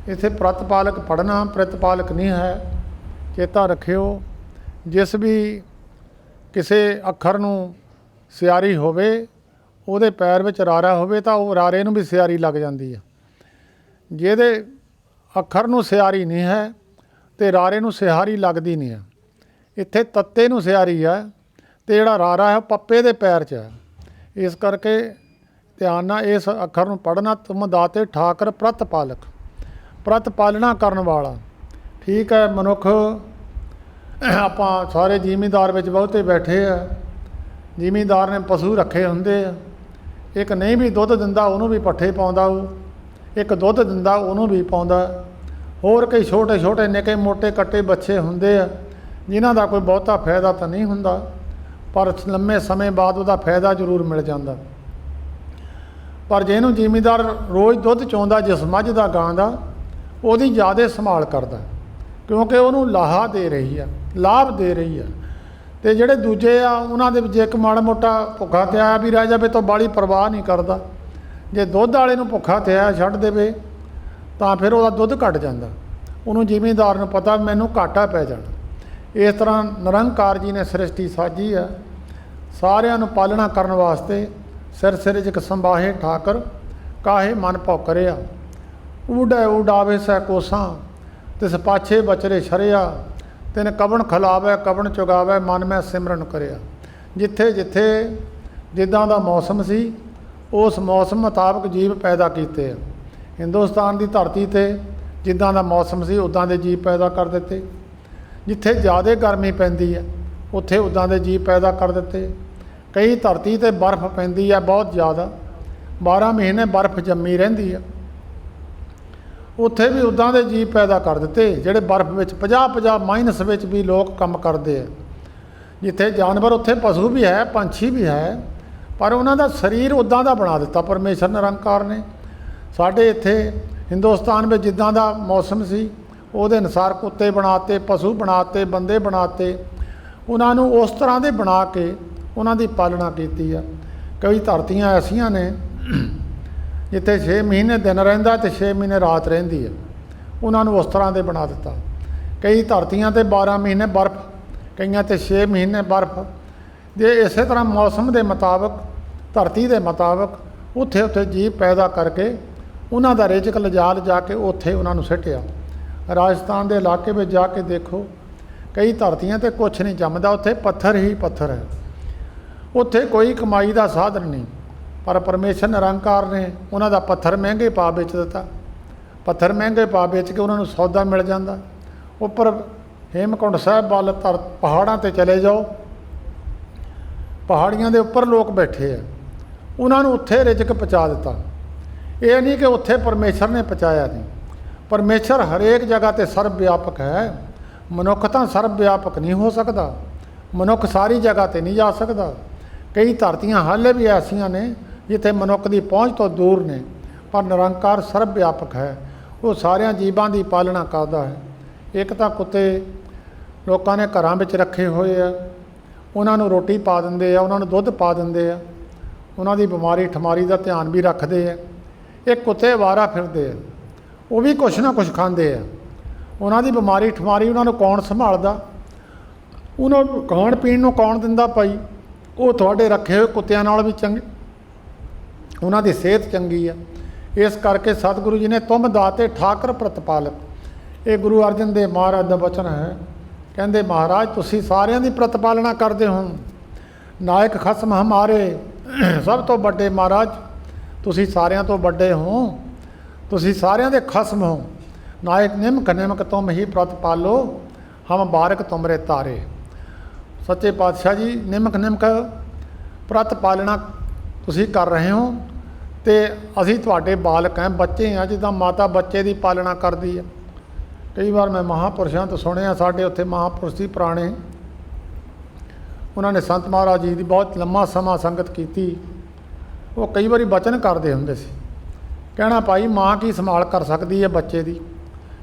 इत्थे प्रतिपालक पढ़ना प्रतिपालक नहीं है, चेता रखियो। जिस भी किसी अखर नूं सियारी होवे, ਉਹਦੇ पैर ਵਿੱਚ ਰਾਰਾ ਹੋਵੇ ਤਾਂ ਉਹ ਰਾਰੇ ਨੂੰ भी सियारी लग जाती है। ਜਿਹਦੇ ਅੱਖਰ ਨੂੰ ਸਿਆਰੀ नहीं है तो ਰਾਰੇ ਨੂੰ ਸਿਆਰੀ लगती नहीं है। ਇੱਥੇ ਤੱਤੇ ਨੂੰ ਸਿਆਰੀ है तो ਜਿਹੜਾ ਰਾਰਾ है पप्पे ਦੇ पैर 'ਚ है। इस करके ध्यान नाल इस अखर ਨੂੰ पढ़ना। तुम दाते ठाकर प्रतिपालक, प्रतिपालना करन वाला। ठीक है, मनुख ਆਪਾਂ ਸਾਰੇ ਜ਼ਿਮੀਂਦਾਰ ਵਿੱਚ ਬਹੁਤੇ ਬੈਠੇ ਆ, ਜ਼ਿਮੀਂਦਾਰ ਨੇ ਪਸ਼ੂ ਰੱਖੇ ਹੁੰਦੇ ਆ। ਇੱਕ ਨਹੀਂ ਵੀ ਦੁੱਧ ਦਿੰਦਾ ਉਹਨੂੰ ਵੀ ਪੱਠੇ ਪਾਉਂਦਾ, ਉਹ ਇੱਕ ਦੁੱਧ ਦਿੰਦਾ ਉਹਨੂੰ ਵੀ ਪਾਉਂਦਾ। ਹੋਰ ਕਈ ਛੋਟੇ ਛੋਟੇ ਨਿੱਕੇ ਮੋਟੇ ਕੱਟੇ ਬੱਚੇ ਹੁੰਦੇ ਆ ਜਿਨ੍ਹਾਂ ਦਾ ਕੋਈ ਬਹੁਤਾ ਫਾਇਦਾ ਤਾਂ ਨਹੀਂ ਹੁੰਦਾ, ਪਰ ਲੰਮੇ ਸਮੇਂ ਬਾਅਦ ਉਹਦਾ ਫਾਇਦਾ ਜ਼ਰੂਰ ਮਿਲ ਜਾਂਦਾ। ਪਰ ਜਿਹਨੂੰ ਜ਼ਿਮੀਂਦਾਰ ਰੋਜ਼ ਦੁੱਧ ਚੋਂਦਾ, ਜਿਸ ਮੱਝ ਦਾ ਗਾਂ ਦਾ, ਉਹਦੀ ਜ਼ਿਆਦਾ ਸੰਭਾਲ ਕਰਦਾ ਕਿਉਂਕਿ ਉਹਨੂੰ ਲਾਹਾ ਦੇ ਰਹੀ ਆ, ਲਾਭ ਦੇ ਰਹੀ ਆ। ਤੇ ਜਿਹੜੇ ਦੂਜੇ ਆ ਉਹਨਾਂ ਦੇ ਵਿੱਚ ਇੱਕ ਮਾੜਾ ਮੋਟਾ ਭੁੱਖਾ ਤਿਆਇਆ ਵੀ ਰਹਿ ਜਾਵੇ ਤਾਂ ਬਾਹਲੀ ਪਰਵਾਹ ਨਹੀਂ ਕਰਦਾ। ਜੇ ਦੁੱਧ ਵਾਲੇ ਨੂੰ ਭੁੱਖਾ ਤਿਆਇਆ ਛੱਡ ਦੇਵੇ ਤਾਂ ਫਿਰ ਉਹਦਾ ਦੁੱਧ ਘਟ ਜਾਂਦਾ। ਉਹਨੂੰ ਜ਼ਿਮੀਂਦਾਰ ਨੂੰ ਪਤਾ ਮੈਨੂੰ ਘਾਟਾ ਪੈ ਜਾਣਾ। ਇਸ ਤਰ੍ਹਾਂ ਨਿਰੰਕਾਰ ਜੀ ਨੇ ਸ੍ਰਿਸ਼ਟੀ ਸਾਜੀ ਆ ਸਾਰਿਆਂ ਨੂੰ ਪਾਲਣਾ ਕਰਨ ਵਾਸਤੇ। ਸਿਰ ਸਿਰ ਜਿਕ ਸੰਭਾਹੇ ਠਾਕਰ ਕਾਹੇ ਮਨ ਭੌ ਕਰਿਆ, ਊੜੈ ਉਡਾਵੇ ਸੈ ਕੋਸਾਂ ਤਿਸ ਪਾਛੇ ਬਚਰੇ ਸ਼ਰਿਆ, ਤਿਨ ਕਵਣ ਖਿਲਾਵੈ ਕਵਣ ਚੁਗਾਵੈ, ਮਨ ਮੈਂ ਸਿਮਰਨ ਕਰਿਆ। ਜਿੱਥੇ ਜਿੱਥੇ ਜਿੱਦਾਂ ਦਾ ਮੌਸਮ ਸੀ ਉਸ ਮੌਸਮ ਮੁਤਾਬਕ ਜੀਵ ਪੈਦਾ ਕੀਤੇ ਆ। ਹਿੰਦੁਸਤਾਨ ਦੀ ਧਰਤੀ 'ਤੇ ਜਿੱਦਾਂ ਦਾ ਮੌਸਮ ਸੀ ਉੱਦਾਂ ਦੇ ਜੀਵ ਪੈਦਾ ਕਰ ਦਿੱਤੇ। ਜਿੱਥੇ ਜ਼ਿਆਦਾ ਗਰਮੀ ਪੈਂਦੀ ਹੈ ਉੱਥੇ ਉੱਦਾਂ ਦੇ ਜੀਵ ਪੈਦਾ ਕਰ ਦਿੱਤੇ। ਕਈ ਧਰਤੀ 'ਤੇ ਬਰਫ਼ ਪੈਂਦੀ ਹੈ ਬਹੁਤ ਜ਼ਿਆਦਾ, 12 ਮਹੀਨੇ ਬਰਫ਼ ਜੰਮੀ ਰਹਿੰਦੀ ਆ, ਉੱਥੇ ਵੀ ਉੱਦਾਂ ਦੇ ਜੀਵ ਪੈਦਾ ਕਰ ਦਿੱਤੇ ਜਿਹੜੇ ਬਰਫ਼ ਵਿੱਚ 50-50 ਮਾਈਨਸ ਵਿੱਚ ਵੀ ਲੋਕ ਕੰਮ ਕਰਦੇ ਆ। ਜਿੱਥੇ ਜਾਨਵਰ ਉੱਥੇ ਪਸ਼ੂ ਵੀ ਹੈ, ਪੰਛੀ ਵੀ ਹੈ, ਪਰ ਉਹਨਾਂ ਦਾ ਸਰੀਰ ਉੱਦਾਂ ਦਾ ਬਣਾ ਦਿੱਤਾ ਪਰਮੇਸ਼ਰ ਨਿਰੰਕਾਰ ਨੇ। ਸਾਡੇ ਇੱਥੇ ਹਿੰਦੁਸਤਾਨ ਵਿੱਚ ਜਿੱਦਾਂ ਦਾ ਮੌਸਮ ਸੀ ਉਹਦੇ ਅਨੁਸਾਰ ਕੁੱਤੇ ਬਣਾਤੇ, ਪਸ਼ੂ ਬਣਾਤੇ, ਬੰਦੇ ਬਣਾਤੇ, ਉਹਨਾਂ ਨੂੰ ਉਸ ਤਰ੍ਹਾਂ ਦੇ ਬਣਾ ਕੇ ਉਹਨਾਂ ਦੀ ਪਾਲਣਾ ਕੀਤੀ ਆ। ਕਈ ਧਰਤੀਆਂ ਐਸੀਆਂ ਨੇ ਜਿੱਥੇ 6 ਮਹੀਨੇ ਦਿਨ ਰਹਿੰਦਾ ਅਤੇ 6 ਮਹੀਨੇ ਰਾਤ ਰਹਿੰਦੀ ਹੈ, ਉਹਨਾਂ ਨੂੰ ਉਸ ਤਰ੍ਹਾਂ ਦੇ ਬਣਾ ਦਿੱਤਾ। ਕਈ ਧਰਤੀਆਂ 'ਤੇ 12 ਮਹੀਨੇ ਬਰਫ਼, ਕਈਆਂ 'ਤੇ 6 ਮਹੀਨੇ ਬਰਫ਼। ਜੇ ਇਸੇ ਤਰ੍ਹਾਂ ਮੌਸਮ ਦੇ ਮੁਤਾਬਕ, ਧਰਤੀ ਦੇ ਮੁਤਾਬਕ ਉੱਥੇ ਉੱਥੇ ਜੀਵ ਪੈਦਾ ਕਰਕੇ ਉਹਨਾਂ ਦਾ ਰਿਜ਼ਕ ਲਿਜਾ ਕੇ ਉੱਥੇ ਉਹਨਾਂ ਨੂੰ ਸਿੱਟਿਆ। ਰਾਜਸਥਾਨ ਦੇ ਇਲਾਕੇ ਵਿੱਚ ਜਾ ਕੇ ਦੇਖੋ, ਕਈ ਧਰਤੀਆਂ 'ਤੇ ਕੁਛ ਨਹੀਂ ਜੰਮਦਾ, ਉੱਥੇ ਪੱਥਰ ਹੀ ਪੱਥਰ ਹੈ, ਉੱਥੇ ਕੋਈ ਕਮਾਈ ਦਾ ਸਾਧਨ ਨਹੀਂ। ਪਰ ਪਰਮੇਸ਼ਰ ਨਿਰੰਕਾਰ ਨੇ ਉਹਨਾਂ ਦਾ ਪੱਥਰ ਮਹਿੰਗੇ ਪਾ ਵੇਚ ਦਿੱਤਾ। ਪੱਥਰ ਮਹਿੰਗੇ ਪਾ ਵੇਚ ਕੇ ਉਹਨਾਂ ਨੂੰ ਸੌਦਾ ਮਿਲ ਜਾਂਦਾ। ਉੱਪਰ ਹੇਮਕੁੰਡ ਸਾਹਿਬ ਵੱਲ ਪਹਾੜਾਂ 'ਤੇ ਚਲੇ ਜਾਓ, ਪਹਾੜੀਆਂ ਦੇ ਉੱਪਰ ਲੋਕ ਬੈਠੇ ਆ, ਉਹਨਾਂ ਨੂੰ ਉੱਥੇ ਰਿਜ਼ਕ ਪਹੁੰਚਾ ਦਿੱਤਾ। ਇਹ ਨਹੀਂ ਕਿ ਉੱਥੇ ਪਰਮੇਸ਼ਰ ਨੇ ਪਹੁੰਚਾਇਆ ਨਹੀਂ। ਪਰਮੇਸ਼ਰ ਹਰੇਕ ਜਗ੍ਹਾ 'ਤੇ ਸਰਬ ਵਿਆਪਕ ਹੈ। ਮਨੁੱਖ ਤਾਂ ਸਰਬ ਵਿਆਪਕ ਨਹੀਂ ਹੋ ਸਕਦਾ, ਮਨੁੱਖ ਸਾਰੀ ਜਗ੍ਹਾ 'ਤੇ ਨਹੀਂ ਜਾ ਸਕਦਾ। ਕਈ ਧਰਤੀਆਂ ਹਾਲੇ ਵੀ ਐਸੀਆਂ ਨੇ ਜਿੱਥੇ ਮਨੁੱਖ ਦੀ ਪਹੁੰਚ ਤੋਂ ਦੂਰ ਨੇ, ਪਰ ਨਿਰੰਕਾਰ ਸਰਬ ਵਿਆਪਕ ਹੈ। ਉਹ ਸਾਰਿਆਂ ਜੀਵਾਂ ਦੀ ਪਾਲਣਾ ਕਰਦਾ ਹੈ। ਇੱਕ ਤਾਂ ਕੁੱਤੇ ਲੋਕਾਂ ਨੇ ਘਰਾਂ ਵਿੱਚ ਰੱਖੇ ਹੋਏ ਆ, ਉਹਨਾਂ ਨੂੰ ਰੋਟੀ ਪਾ ਦਿੰਦੇ ਆ, ਉਹਨਾਂ ਨੂੰ ਦੁੱਧ ਪਾ ਦਿੰਦੇ ਆ, ਉਹਨਾਂ ਦੀ ਬਿਮਾਰੀ ਠਮਾਰੀ ਦਾ ਧਿਆਨ ਵੀ ਰੱਖਦੇ ਆ। ਇਹ ਕੁੱਤੇ ਅਵਾਰਾ ਫਿਰਦੇ ਆ, ਉਹ ਵੀ ਕੁਛ ਨਾ ਕੁਛ ਖਾਂਦੇ ਆ, ਉਹਨਾਂ ਦੀ ਬਿਮਾਰੀ ਠਮਾਰੀ ਉਹਨਾਂ ਨੂੰ ਕੌਣ ਸੰਭਾਲਦਾ? ਉਹਨਾਂ ਨੂੰ ਖਾਣ ਪੀਣ ਨੂੰ ਕੌਣ ਦਿੰਦਾ ਭਾਈ? ਉਹ ਤੁਹਾਡੇ ਰੱਖੇ ਹੋਏ ਕੁੱਤਿਆਂ ਨਾਲ ਵੀ ਚੰਗੇ, ਉਹਨਾਂ ਦੀ ਸਿਹਤ ਚੰਗੀ ਆ। ਇਸ ਕਰਕੇ ਸਤਿਗੁਰੂ ਜੀ ਨੇ ਤੁਮ ਦਾਤੇ ਠਾਕਰ ਪ੍ਰਤਪਾਲਕ, ਇਹ ਗੁਰੂ ਅਰਜਨ ਦੇਵ ਮਹਾਰਾਜ ਦਾ ਬਚਨ ਹੈ। ਕਹਿੰਦੇ ਮਹਾਰਾਜ ਤੁਸੀਂ ਸਾਰਿਆਂ ਦੀ ਪ੍ਰਤਪਾਲਣਾ ਕਰਦੇ ਹੋ, ਨਾਇਕ ਖਸਮ ਹਮਾਰੇ, ਸਭ ਤੋਂ ਵੱਡੇ ਮਹਾਰਾਜ ਤੁਸੀਂ ਸਾਰਿਆਂ ਤੋਂ ਵੱਡੇ ਹੋ, ਤੁਸੀਂ ਸਾਰਿਆਂ ਦੇ ਖਸਮ ਹੋ। ਨਾਇਕ ਨਿਮਕ ਨਿਮਕ ਤੁਮ ਹੀ ਪ੍ਰਤਪਾਲੋ, ਹਮ ਬਾਰਕ ਤੁਮਰੇ ਤਾਰੇ। ਸੱਚੇ ਪਾਤਸ਼ਾਹ ਜੀ ਨਿਮਕ ਨਿਮਕ ਪ੍ਰਤਪਾਲਣਾ ਤੁਸੀਂ ਕਰ ਰਹੇ ਹੋ ਅਤੇ ਅਸੀਂ ਤੁਹਾਡੇ ਬਾਲਕ ਹੈ, ਬੱਚੇ ਹਾਂ, ਜਿੱਦਾਂ ਮਾਤਾ ਬੱਚੇ ਦੀ ਪਾਲਣਾ ਕਰਦੀ ਹੈ। ਕਈ ਵਾਰ ਮੈਂ ਮਹਾਂਪੁਰਸ਼ਾਂ ਤੋਂ ਸੁਣਿਆ, ਸਾਡੇ ਉੱਥੇ ਮਹਾਂਪੁਰਸ਼ ਸੀ ਪੁਰਾਣੇ, ਉਹਨਾਂ ਨੇ ਸੰਤ ਮਹਾਰਾਜ ਜੀ ਦੀ ਬਹੁਤ ਲੰਮਾ ਸਮਾਂ ਸੰਗਤ ਕੀਤੀ। ਉਹ ਕਈ ਵਾਰੀ ਬਚਨ ਕਰਦੇ ਹੁੰਦੇ ਸੀ, ਕਹਿਣਾ ਭਾਈ ਮਾਂ ਕੀ ਸੰਭਾਲ ਕਰ ਸਕਦੀ ਹੈ ਬੱਚੇ ਦੀ,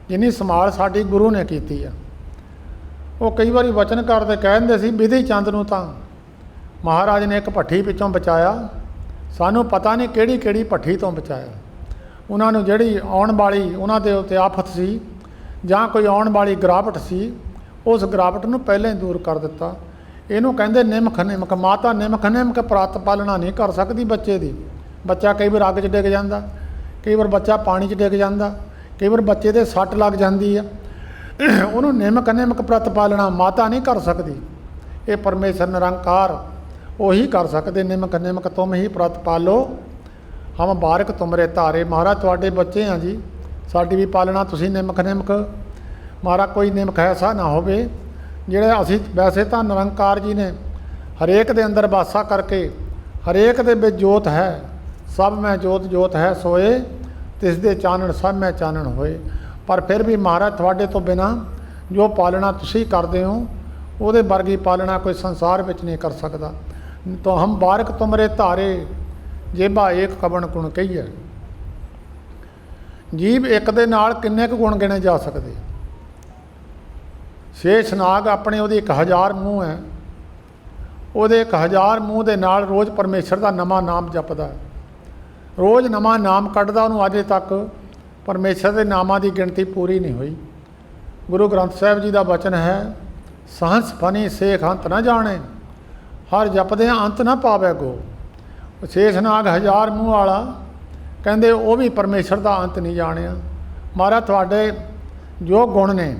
ਜਿੰਨੀ ਸੰਭਾਲ ਸਾਡੀ ਗੁਰੂ ਨੇ ਕੀਤੀ ਆ। ਉਹ ਕਈ ਵਾਰੀ ਵਚਨ ਕਰਦੇ ਕਹਿ ਦਿੰਦੇ ਸੀ ਬਿਧੀ ਚੰਦ ਨੂੰ ਤਾਂ ਮਹਾਰਾਜ ਨੇ ਇੱਕ ਭੱਠੀ ਵਿੱਚੋਂ ਬਚਾਇਆ, ਸਾਨੂੰ ਪਤਾ ਨਹੀਂ ਕਿਹੜੀ ਕਿਹੜੀ ਭੱਠੀ ਤੋਂ ਬਚਾਇਆ। ਉਹਨਾਂ ਨੂੰ ਜਿਹੜੀ ਆਉਣ ਵਾਲੀ ਉਹਨਾਂ ਦੇ ਉੱਤੇ ਆਫਤ ਸੀ ਜਾਂ ਕੋਈ ਆਉਣ ਵਾਲੀ ਗਿਰਾਵਟ ਸੀ, ਉਸ ਗਿਰਾਵਟ ਨੂੰ ਪਹਿਲਾਂ ਹੀ ਦੂਰ ਕਰ ਦਿੱਤਾ। ਇਹਨੂੰ ਕਹਿੰਦੇ ਨਿਮਕ ਨਿਮਕ। ਮਾਤਾ ਨਿਮਕ ਨਿਮਕ ਪ੍ਰਤਪਾਲਣਾ ਨਹੀਂ ਕਰ ਸਕਦੀ ਬੱਚੇ ਦੀ। ਬੱਚਾ ਕਈ ਵਾਰ ਅੱਗ 'ਚ ਡਿੱਗ ਜਾਂਦਾ, ਕਈ ਵਾਰ ਬੱਚਾ ਪਾਣੀ 'ਚ ਡਿੱਗ ਜਾਂਦਾ, ਕਈ ਵਾਰ ਬੱਚੇ ਦੇ ਸੱਟ ਲੱਗ ਜਾਂਦੀ ਆ, ਉਹਨੂੰ ਨਿਮਕ ਨਿਮਕ ਪ੍ਰਤਪਾਲਣਾ ਮਾਤਾ ਨਹੀਂ ਕਰ ਸਕਦੀ। ਇਹ ਪਰਮੇਸ਼ਰ ਨਿਰੰਕਾਰ ਉਹੀ ਕਰ ਸਕਦੇ। ਨਿਮਕ ਨਿਮਕ ਤੁਮ ਹੀ ਪ੍ਰਤਪਾਲੋ, ਹਮ ਬਾਰਕ ਤੁਮਰੇ ਧਾਰੇ। ਮਹਾਰਾਜ ਤੁਹਾਡੇ ਬੱਚੇ ਹਾਂ ਜੀ, ਸਾਡੀ ਵੀ ਪਾਲਣਾ ਤੁਸੀਂ ਨਿਮਕ ਨਿਮਕ। ਮਹਾਰਾਜ ਕੋਈ ਨਿਮਕ ਐਸਾ ਨਾ ਹੋਵੇ ਜਿਹੜੇ ਅਸੀਂ, ਵੈਸੇ ਤਾਂ ਨਿਰੰਕਾਰ ਜੀ ਨੇ ਹਰੇਕ ਦੇ ਅੰਦਰ ਵਾਸਾ ਕਰਕੇ, ਹਰੇਕ ਦੇ ਵਿੱਚ ਜੋਤ ਹੈ, ਸਭ ਮੈਂ ਜੋਤ ਜੋਤ ਹੈ ਸੋਏ, ਤਿਸ ਦੇ ਚਾਨਣ ਸਭ ਮੈਂ ਚਾਨਣ ਹੋਏ। ਪਰ ਫਿਰ ਵੀ ਮਹਾਰਾਜ ਤੁਹਾਡੇ ਤੋਂ ਬਿਨਾਂ ਜੋ ਪਾਲਣਾ ਤੁਸੀਂ ਕਰਦੇ ਹੋ ਉਹਦੇ ਵਰਗੀ ਪਾਲਣਾ ਕੋਈ ਸੰਸਾਰ ਵਿੱਚ ਨਹੀਂ ਕਰ ਸਕਦਾ। ਤਾਂ ਹਮ ਬਾਰਕ ਤੁਮਰੇ ਧਾਰੇ, ਜੇਬਾ ਏਕ ਕਵਣ ਗੁਣ ਕਹੀਏ। ਜੀਵ ਇੱਕ ਦੇ ਨਾਲ ਕਿੰਨੇ ਕੁ ਗੁਣ ਗਿਣੇ ਜਾ ਸਕਦੇ? ਸ਼ੇਸ਼ਨਾਗ ਆਪਣੇ ਉਹਦੀ 1000 ਮੂੰਹ ਹੈ, ਉਹਦੇ 1000 ਮੂੰਹ ਦੇ ਨਾਲ ਰੋਜ਼ ਪਰਮੇਸ਼ਰ ਦਾ ਨਵਾਂ ਨਾਮ ਜਪਦਾ, ਰੋਜ਼ ਨਵਾਂ ਨਾਮ ਕੱਢਦਾ। ਉਹਨੂੰ ਅਜੇ ਤੱਕ ਪਰਮੇਸ਼ਰ ਦੇ ਨਾਮਾਂ ਦੀ ਗਿਣਤੀ ਪੂਰੀ ਨਹੀਂ ਹੋਈ। ਗੁਰੂ ਗ੍ਰੰਥ ਸਾਹਿਬ ਜੀ ਦਾ ਬਚਨ ਹੈ, ਸਹੰਸ ਫਨੀ ਸੇਖ ਅੰਤ ਨਾ ਜਾਣੇ, ਹਰ ਜਪਦੇ ਅੰਤ ਨਾ ਪਾਵੇ ਗੋ। ਸ਼ੇਸ਼ਨਾਗ 1000 ਮੂੰਹ ਵਾਲਾ ਕਹਿੰਦੇ ਉਹ ਵੀ ਪਰਮੇਸ਼ਰ ਦਾ ਅੰਤ ਨਹੀਂ ਜਾਣਿਆ। ਮਹਾਰਾਜ ਤੁਹਾਡੇ ਜੋ ਗੁਣ ਨੇ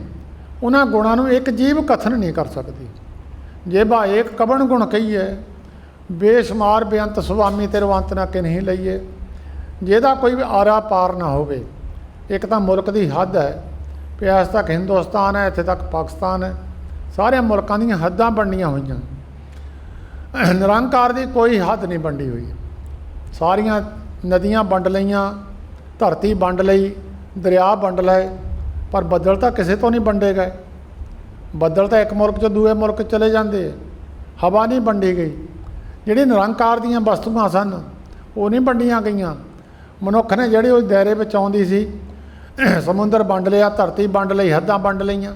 ਉਹਨਾਂ ਗੁਣਾਂ ਨੂੰ ਇੱਕ ਜੀਵ ਕਥਨ ਨਹੀਂ ਕਰ ਸਕਦੀ। ਜੇ ਬਾ ਏਕ ਕਵਣ ਗੁਣ ਕਹੀਏ, ਬੇਸ਼ੁਮਾਰ ਬੇਅੰਤ ਸੁਆਮੀ ਤੇਰੋ ਅੰਤ ਨਾ ਕਿਨਹੀ ਲਈਏ। ਜਿਹਦਾ ਕੋਈ ਆਰਾ ਪਾਰ ਨਾ ਹੋਵੇ। ਇੱਕ ਤਾਂ ਮੁਲਕ ਦੀ ਹੱਦ ਹੈ ਵੀ ਇਸ ਤੱਕ ਹਿੰਦੁਸਤਾਨ ਹੈ, ਇੱਥੇ ਤੱਕ ਪਾਕਿਸਤਾਨ ਹੈ, ਸਾਰੇ ਮੁਲਕਾਂ ਦੀਆਂ ਹੱਦਾਂ ਬਣਨੀਆਂ ਹੋਈਆਂ। ਨਿਰੰਕਾਰ ਦੀ ਕੋਈ ਹੱਦ ਨਹੀਂ ਵੰਡੀ ਹੋਈ। ਸਾਰੀਆਂ ਨਦੀਆਂ ਵੰਡ ਲਈਆਂ, ਧਰਤੀ ਵੰਡ ਲਈ, ਦਰਿਆ ਵੰਡ ਲਏ, ਪਰ ਬੱਦਲ ਤਾਂ ਕਿਸੇ ਤੋਂ ਨਹੀਂ ਵੰਡੇ ਗਏ। ਬੱਦਲ ਤਾਂ ਇੱਕ ਮੁਲਕ 'ਚੋਂ ਦੂਏ ਮੁਲਕ ਚਲੇ ਜਾਂਦੇ। ਹਵਾ ਨਹੀਂ ਵੰਡੀ ਗਈ। ਜਿਹੜੀ ਨਿਰੰਕਾਰ ਦੀਆਂ ਵਸਤੂਆਂ ਸਨ ਉਹ ਨਹੀਂ ਵੰਡੀਆਂ ਗਈਆਂ। ਮਨੁੱਖ ਨੇ ਜਿਹੜੀ ਉਹ ਦਾਇਰੇ ਵਿੱਚ ਆਉਂਦੀ ਸੀ, ਸਮੁੰਦਰ ਵੰਡ ਲਿਆ, ਧਰਤੀ ਵੰਡ ਲਈ, ਹੱਦਾਂ ਵੰਡ ਲਈਆਂ।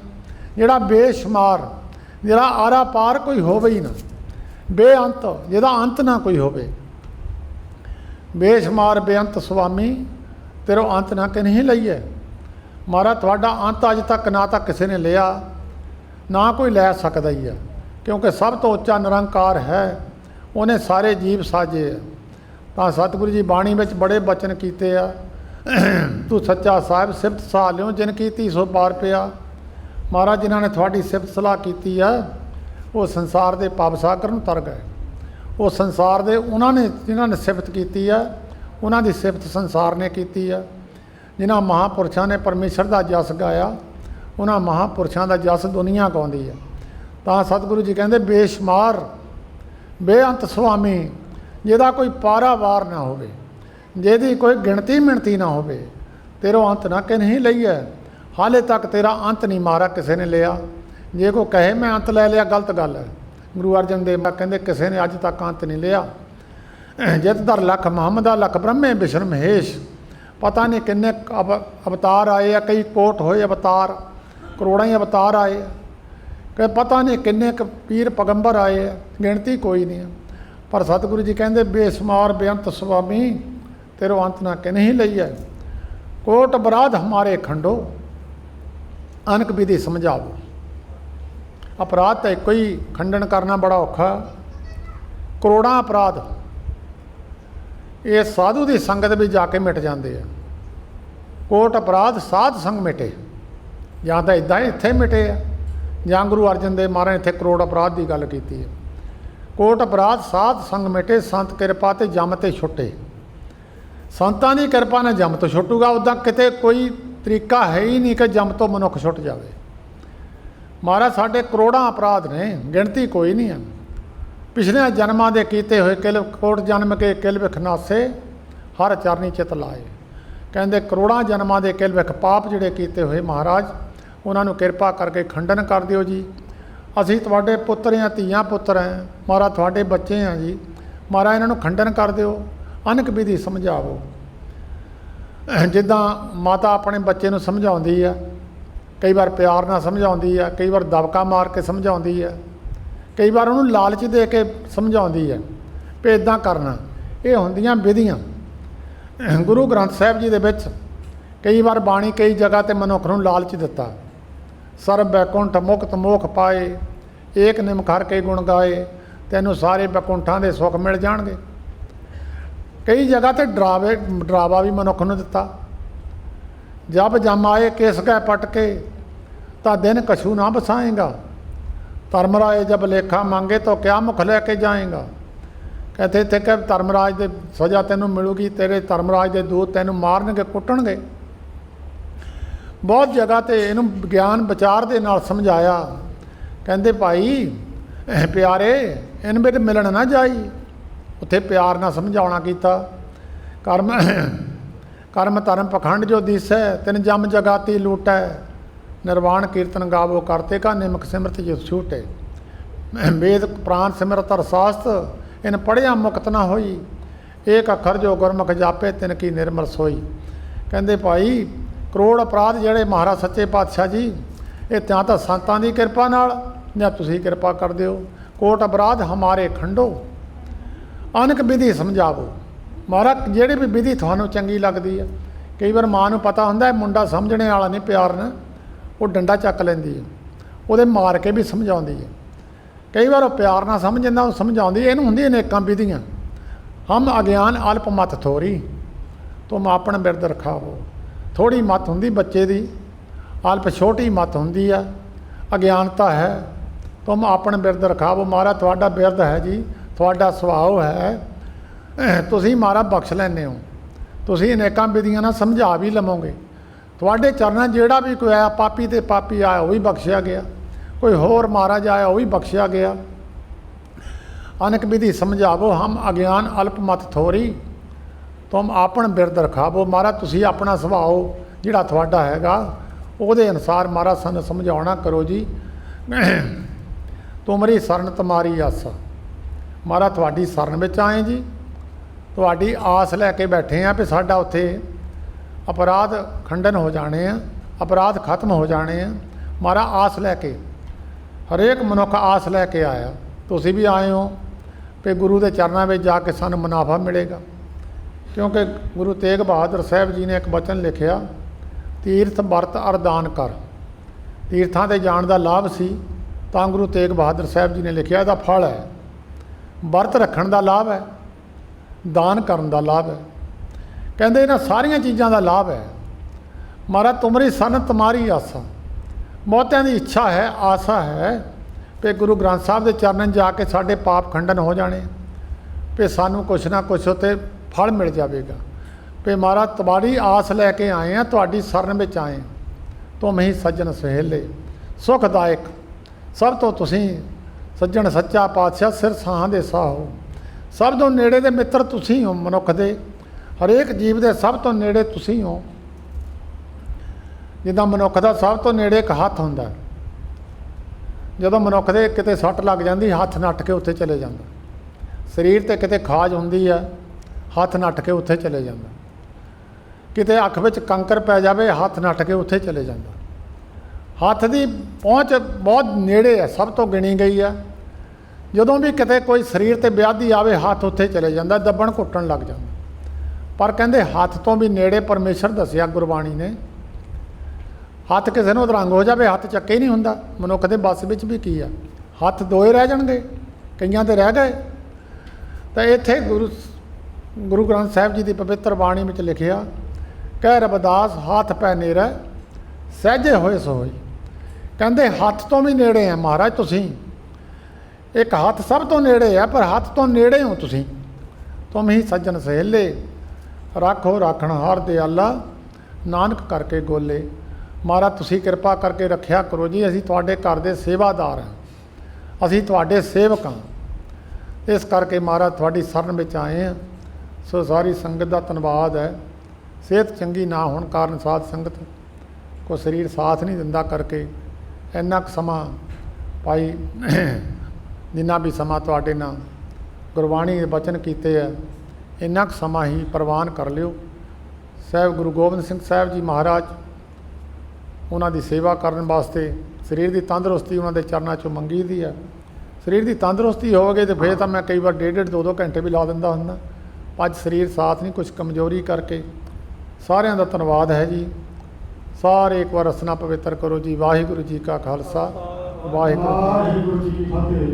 ਜਿਹੜਾ ਬੇਸ਼ੁਮਾਰ, ਜਿਹੜਾ ਆਰਾ ਪਾਰ ਕੋਈ ਹੋਵੇ ਹੀ ਨਾ, ਬੇਅੰਤ, ਜਿਹਦਾ ਅੰਤ ਨਾ ਕੋਈ ਹੋਵੇ। ਬੇਸ਼ੁਮਾਰ ਬੇਅੰਤ ਸੁਆਮੀ ਤੇਰੋ ਅੰਤ ਨਾ ਕਿਨਹੀ ਲਈਏ। ਮਹਾਰਾਜ ਤੁਹਾਡਾ ਅੰਤ ਅੱਜ ਤੱਕ ਨਾ ਤਾਂ ਕਿਸੇ ਨੇ ਲਿਆ, ਨਾ ਕੋਈ ਲੈ ਸਕਦਾ ਹੀ ਆ, ਕਿਉਂਕਿ ਸਭ ਤੋਂ ਉੱਚਾ ਨਿਰੰਕਾਰ ਹੈ। ਉਹਨੇ ਸਾਰੇ ਜੀਵ ਸਾਜੇ ਆ। ਤਾਂ ਸਤਿਗੁਰੂ ਜੀ ਬਾਣੀ ਵਿੱਚ ਬੜੇ ਬਚਨ ਕੀਤੇ ਆ। ਤੂੰ ਸੱਚਾ ਸਾਹਿਬ ਸਿਫਤ ਸਲਾਹ ਲਿਓ, ਜਿਨ ਕੀਤੀ ਸੋ ਪਾਰ ਪਿਆ। ਮਹਾਰਾਜ ਜਿਨ੍ਹਾਂ ਨੇ ਤੁਹਾਡੀ ਸਿਫਤ ਸਲਾਹ ਕੀਤੀ ਆ, ਉਹ ਸੰਸਾਰ ਦੇ ਪਾਪ ਸਾਗਰ ਨੂੰ ਤਰ ਗਏ। ਉਹ ਸੰਸਾਰ ਦੇ ਉਹਨਾਂ ਨੇ ਜਿਨ੍ਹਾਂ ਨੇ ਸਿਫਤ ਕੀਤੀ ਆ, ਉਹਨਾਂ ਦੀ ਸਿਫਤ ਸੰਸਾਰ ਨੇ ਕੀਤੀ ਆ। ਜਿਨ੍ਹਾਂ ਮਹਾਂਪੁਰਸ਼ਾਂ ਨੇ ਪਰਮੇਸ਼ਰ ਦਾ ਜਸ ਗਾਇਆ, ਉਹਨਾਂ ਮਹਾਂਪੁਰਸ਼ਾਂ ਦਾ ਜਸ ਦੁਨੀਆ ਗਾਉਂਦੀ ਆ। ਤਾਂ ਸਤਿਗੁਰੂ ਜੀ ਕਹਿੰਦੇ ਬੇਸ਼ੁਮਾਰ ਬੇਅੰਤ ਸੁਆਮੀ, ਜਿਹਦਾ ਕੋਈ ਪਾਰਾਵਾਰ ਨਾ ਹੋਵੇ, ਜਿਹਦੀ ਕੋਈ ਗਿਣਤੀ ਮਿਣਤੀ ਨਾ ਹੋਵੇ। ਤੇਰੋ ਅੰਤ ਨਾ ਕਿਨਹੀ ਲਈਏ। ਹਾਲੇ ਤੱਕ ਤੇਰਾ ਅੰਤ ਨਹੀਂ ਮਾਰਾ ਕਿਸੇ ਨੇ ਲਿਆ। ਜੇ ਕੋਈ ਕਹੇ ਮੈਂ ਅੰਤ ਲੈ ਲਿਆ, ਗਲਤ ਗੱਲ ਹੈ। ਗੁਰੂ ਅਰਜਨ ਦੇਵ ਕਹਿੰਦੇ ਕਿਸੇ ਨੇ ਅੱਜ ਤੱਕ ਅੰਤ ਨਹੀਂ ਲਿਆ। ਜਿਤ ਦਰ ਲਖ ਮੁਹੰਮਦਾ ਲਖ ਬ੍ਰਹਮੇ ਵਿਸ਼ਨ ਮਹੇਸ਼। ਪਤਾ ਨਹੀਂ ਕਿੰਨੇ ਅਵਤਾਰ ਆਏ ਆ, ਕਈ ਕੋਟ ਹੋਏ ਅਵਤਾਰ, ਕਰੋੜਾਂ ਹੀ ਅਵਤਾਰ ਆਏ ਆ, ਕਿ ਪਤਾ ਨਹੀਂ ਕਿੰਨੇ ਕੁ ਪੀਰ ਪੈਗੰਬਰ ਆਏ ਆ, ਗਿਣਤੀ ਕੋਈ ਨਹੀਂ। ਪਰ ਸਤਿਗੁਰੂ ਜੀ ਕਹਿੰਦੇ ਬੇਸ਼ੁਮਾਰ ਬੇਅੰਤ ਸੁਆਮੀ ਤੇਰੋ ਅੰਤ ਨਾ ਕਿਨਹੀ ਲਈਏ। ਕੋਟ ਅਪਰਾਧ ਹਮਾਰੇ ਖੰਡੋ, ਅਨਕ ਵਿਧੀ ਸਮਝਾਵੋ। ਅਪਰਾਧ ਤਾਂ ਇੱਕੋ ਹੀ, ਖੰਡਨ ਕਰਨਾ ਬੜਾ ਔਖਾ। ਕਰੋੜਾਂ ਅਪਰਾਧ ਇਹ ਸਾਧੂ ਦੀ ਸੰਗਤ ਵਿੱਚ ਜਾ ਕੇ ਮਿਟ ਜਾਂਦੇ ਆ। ਕੋਟ ਅਪਰਾਧ ਸਾਧ ਸੰਗ ਮਿਟੇ। ਜਾਂ ਤਾਂ ਇੱਦਾਂ ਇੱਥੇ ਮਿਟੇ ਆ, ਜਾਂ ਗੁਰੂ ਅਰਜਨ ਦੇਵ ਮਹਾਰਾਜ ਇੱਥੇ ਕਰੋੜ ਅਪਰਾਧ ਦੀ ਗੱਲ ਕੀਤੀ ਹੈ। ਕੋਟ ਅਪਰਾਧ ਸਾਧ ਸੰਗ ਮਿਟੇ, ਸੰਤ ਕਿਰਪਾ ਤੇ ਜਮ ਤੇ ਛੁੱਟੇ। ਸੰਤਾਂ ਦੀ ਕਿਰਪਾ ਨਾਲ ਜਮ ਤੋਂ ਛੁੱਟੂਗਾ। ਉੱਦਾਂ ਕਿਤੇ ਕੋਈ ਤਰੀਕਾ ਹੈ ਹੀ ਨਹੀਂ ਕਿ ਜਮ ਤੋਂ ਮਨੁੱਖ ਛੁੱਟ ਜਾਵੇ। ਮਹਾਰਾਜ ਸਾਡੇ ਕਰੋੜਾਂ ਅਪਰਾਧ ਨੇ, ਗਿਣਤੀ ਕੋਈ ਨਹੀਂ ਹੈ। ਪਿਛਲੇ ਜਨਮਾਂ ਦੇ ਕੀਤੇ ਹੋਏ ਕਿਲ ਕੋਟ ਜਨਮ ਕੇ ਕਿਲ ਵਿਖ ਨਾਸੇ, ਹਰ ਚਰਨੀ ਚਿਤ ਲਾਏ। ਕਹਿੰਦੇ ਕਰੋੜਾਂ ਜਨਮਾਂ ਦੇ ਕਿਲ ਵਿਖ ਪਾਪ ਜਿਹੜੇ ਕੀਤੇ ਹੋਏ ਮਹਾਰਾਜ, ਉਹਨਾਂ ਨੂੰ ਕਿਰਪਾ ਕਰਕੇ ਖੰਡਨ ਕਰ ਦਿਓ ਜੀ। ਅਸੀਂ ਤੁਹਾਡੇ ਪੁੱਤਰ ਹਾਂ, ਧੀਆਂ ਪੁੱਤਰ ਹੈ ਮਹਾਰਾਜ, ਤੁਹਾਡੇ ਬੱਚੇ ਹਾਂ ਜੀ। ਮਹਾਰਾਜ ਇਹਨਾਂ ਨੂੰ ਖੰਡਨ ਕਰ ਦਿਓ, ਅਨਕ ਵਿਧੀ ਸਮਝਾਵੋ। ਜਿੱਦਾਂ ਮਾਤਾ ਆਪਣੇ ਬੱਚੇ ਨੂੰ ਸਮਝਾਉਂਦੀ ਆ, ਕਈ ਵਾਰ ਪਿਆਰ ਨਾਲ ਸਮਝਾਉਂਦੀ ਆ, ਕਈ ਵਾਰ ਦਬਕਾ ਮਾਰ ਕੇ ਸਮਝਾਉਂਦੀ ਆ, ਕਈ ਵਾਰ ਉਹਨੂੰ ਲਾਲਚ ਦੇ ਕੇ ਸਮਝਾਉਂਦੀ ਹੈ ਵੀ ਇੱਦਾਂ ਕਰਨਾ। ਇਹ ਹੁੰਦੀਆਂ ਵਿਧੀਆਂ। ਗੁਰੂ ਗ੍ਰੰਥ ਸਾਹਿਬ ਜੀ ਦੇ ਵਿੱਚ ਕਈ ਵਾਰ ਬਾਣੀ ਕਈ ਜਗ੍ਹਾ 'ਤੇ ਮਨੁੱਖ ਨੂੰ ਲਾਲਚ ਦਿੱਤਾ। ਸਰਬ ਬੈਕੁੰਠ ਮੁਕਤ ਮੋਖ ਪਾਏ, ਏਕ ਨਿਮਖ ਹਰਿ ਕੇ ਗੁਣ ਗਾਏ, ਤੈਨੂੰ ਸਾਰੇ ਬੈਕੁੰਠਾਂ ਦੇ ਸੁੱਖ ਮਿਲ ਜਾਣਗੇ। ਕਈ ਜਗ੍ਹਾ 'ਤੇ ਡਰਾਵਾ ਵੀ ਮਨੁੱਖ ਨੂੰ ਦਿੱਤਾ। ਜਬ ਜਮ ਆਏ ਕਿਸ ਗਏ ਪਟ ਕੇ, ਤਾਂ ਦਿਨ ਕਛੂ ਨਾ ਬਸਾਏਗਾ। ਧਰਮਰਾਜ ਜਬ ਲੇਖਾ ਮੰਗੇ ਤਾਂ ਕਿਆ ਮੁਖ ਲੈ ਕੇ ਜਾਏਗਾ। ਕਹਿੰਦੇ ਇੱਥੇ ਕਿ ਧਰਮਰਾਜ ਦੇ ਸਜ਼ਾ ਤੈਨੂੰ ਮਿਲੂਗੀ, ਤੇਰੇ ਧਰਮਰਾਜ ਦੇ ਦੂਤ ਤੈਨੂੰ ਮਾਰਨਗੇ, ਕੁੱਟਣਗੇ। ਬਹੁਤ ਜਗ੍ਹਾ 'ਤੇ ਇਹਨੂੰ ਗਿਆਨ ਵਿਚਾਰ ਦੇ ਨਾਲ ਸਮਝਾਇਆ। ਕਹਿੰਦੇ ਭਾਈ ਪਿਆਰੇ ਇਹਨ ਵਿੱਚ ਮਿਲਣ ਨਾ ਜਾਈ। ਉੱਥੇ ਪਿਆਰ ਨਾਲ ਸਮਝਾਉਣਾ ਕੀਤਾ। ਕਰਮ ਧਰਮ ਪਖੰਡ ਜੋ ਦੀਸੈ, ਤਿਨ ਜਮ ਜਗਾਤੀ ਲੂਟੈ। ਨਿਰਵਾਣ ਕੀਰਤਨ ਗਾਵੋ ਕਰਤੇ ਕਾ, ਨਿਮਕ ਸਿਮਰਤ ਜੋ ਛੂਟੇ। ਵੇਦ ਪ੍ਰਾਨ ਸਿਮਰਤ ਅਰਸਾਸਤ, ਇਨ ਪੜ੍ਹਿਆ ਮੁਕਤ ਨਾ ਹੋਈ। ਏਕ ਅੱਖਰ ਜੋ ਗੁਰਮੁਖ ਜਾਪੇ, ਤਿਨ ਕੀ ਨਿਰਮਲ ਸੋਈ। ਕਹਿੰਦੇ ਭਾਈ ਕਰੋੜ ਅਪਰਾਧ ਜਿਹੜੇ ਮਹਾਰਾਜ ਸੱਚੇ ਪਾਤਸ਼ਾਹ ਜੀ, ਇਹ ਤਾਂ ਸੰਤਾਂ ਦੀ ਕਿਰਪਾ ਨਾਲ ਜਾਂ ਤੁਸੀਂ ਕਿਰਪਾ ਕਰਦੇ ਹੋ। ਕੋਟ ਅਪਰਾਧ ਹਮਾਰੇ ਖੰਡੋ, ਅਨਕ ਵਿਧੀ ਸਮਝਾਵੋ। ਮਹਾਰਾਜ ਜਿਹੜੀ ਵੀ ਵਿਧੀ ਤੁਹਾਨੂੰ ਚੰਗੀ ਲੱਗਦੀ ਹੈ। ਕਈ ਵਾਰ ਮਾਂ ਨੂੰ ਪਤਾ ਹੁੰਦਾ ਮੁੰਡਾ ਸਮਝਣੇ ਵਾਲਾ ਨਹੀਂ, ਪਿਆਰ ਨਾਲ ਉਹ ਡੰਡਾ ਚੱਕ ਲੈਂਦੀ ਹੈ, ਉਹਦੇ ਮਾਰ ਕੇ ਵੀ ਸਮਝਾਉਂਦੀ ਹੈ। ਕਈ ਵਾਰ ਉਹ ਪਿਆਰ ਨਾਲ ਸਮਝ ਜਾਂਦਾ, ਉਹ ਸਮਝਾਉਂਦੀ। ਇਹਨੂੰ ਹੁੰਦੀ ਅਨੇਕਾਂ ਵਿਧੀਆਂ। ਹਮ ਅਗਿਆਨ ਅਲਪ ਮਤ ਥੋਰੀ, ਤੁਮ ਆਪਣ ਬਿਰਦ ਰਖਾਵੋ। ਥੋੜ੍ਹੀ ਮੱਤ ਹੁੰਦੀ ਬੱਚੇ ਦੀ, अल्प छोटी मत हुंदी है, अज्ञानता है। तुम अपन बिरद रखावो। महाराज तुहाडा बिरद है जी, तुहाडा सुभाव है, तुसीं महाराज बख्श लैंदे हो। तुसीं अनेकां विधियां नाल समझा भी लवोगे। तुहाडे चरनां जिहड़ा भी कोई आया, पापी ते पापी आया वो भी बख्शिया गया, कोई होर महाराज आया वो भी बख्शिया गया। अनेक विधि समझावो, हम अज्ञान अल्प मत थोरी, तुम आपन बिरद रखावो। महाराज तुसीं अपना सुभाव जिहड़ा तुहाडा हैगा ਉਹਦੇ अनुसार महाराज सानूं समझाउणा करो जी। तुमरी सरन तुम्हारी आसा। महाराज तुहाडी सरन विच आए जी, तुहाडी आस लैके बैठे हैं भी साडा उत्थे अपराध खंडन हो जाने हैं, अपराध खत्म हो जाने हैं। महाराज आस लैके, हरेक मनुख आस लैके आया। तुसीं भी आए हो भी गुरु के चरणों में जाके सानूं मुनाफा मिलेगा। क्योंकि गुरु तेग बहादुर साहब जी ने एक वचन लिखिया, तीर्थ वरत अरदान कर। तीर्थां ते जाण दा लाभ सी तां गुरु तेग बहादुर साहब जी ने लिखिया इहदा फल है। वरत रखण दा लाभ है, दान करन दा लाभ है, कहंदे इन्हां सारियां चीज़ां दा लाभ है। महाराज तुमरी सन तुम्हारी आसा। बहुतियां दी इच्छा है, आसा है भी गुरु ग्रंथ साहब के चरणन जाके साडे पाप खंडन हो जाने, भी सानूं कुछ ना कुछ उत्ते फल मिल जाएगा। भी महाराज तुम्हारी आस लैके आए हैं, तुहाडी सरन विच आए। तुम ही सज्जन सहेले सुखदायक, सब तो तुसीं सज्जन सच्चा पातशाह सिर साहां दे साह हो। सब तो नेड़े दे मित्र तुसीं हो। मनुख दे हरेक जीव दे सब तो नेड़े तुसीं हो। जिद्दां मनुख दा सब तो नेड़े एक हत्थ हुंदा है। जदों मनुख दे किते सੱਟ लग जांदी, हत्थ नੱਠ के उत्थे चले जांदा। शरीर ते किते खाज हुंदी है, हत्थ नੱਠ के उत्थे चले जांदा। किते अख विच कंकर पै जावे, हत्थ नੱਠ के उत्थे चले जांदा। हत्थ की पहुँच बहुत नेड़े है, सब तो गिनी गई है। जदों भी किते कोई शरीर ते व्याधि आवे, हत्थ उत्थे चले जांदा, दबण घुटण लग जांदा। पर कहंदे हत्थ तो भी नेड़े परमेश्वर दसिया गुरबाणी ने। हत्थ किसी नूं अधरंग हो जाए, हत्थ चक्के ही नहीं हुंदा। मनुख के बस विच भी की है, हत्थ दोए रह जाणगे, कईयां ते रह गए। तो इत्थे गुरु ग्रंथ साहिब जी की पवित्र बाणी में लिखिया, कह रविदास हाथ पै नेरा सहजे होए सोई। कहंदे हत्थ तो भी नेड़े है महाराज तुसीं। एक हत्थ सब तो नेड़े है, पर हत्थ तो नेड़े हो तुसीं। तुम ही सज्जन सहेले राखो राखण हार दयाला, नानक करके गोले। महाराज तुसीं कृपा करके रखिया करो जी। असीं तुहाडे घर दे सेवादार हां, असीं तुहाडे सेवक हां। इस करके महाराज तुहाडी सरन विच आए हैं। सो सारी संगत का धन्यवाद है। सेहत चंगी ना होने कारण साध संगत को शरीर साथ नहीं दिंदा करके इन्ना क समा भाई जिन्ना भी समा तुहाडे नाल गुरबाणी दे वचन कीते है, इन्ना क समा ही प्रवान कर लिओ। साहब गुरु गोबिंद सिंह साहब जी महाराज उन्हां दी सेवा करन वास्ते शरीर की तंदुरुस्ती उन्हां दे चरनां चों मंगी दी है। शरीर की तंदुरुस्ती हो गई तो फिर तो मैं कई बार 1.5 2 घंटे भी ला दिंदा हुंदा। अज शरीर साथ नहीं, कुछ कमजोरी करके। सारिਆਂ ਦਾ ਧੰਨਵਾਦ है जी। सारे एक बार रसना पवित्र करो जी। वाहिगुरू जी का खालसा, वाहिगुरू जी की फतेह।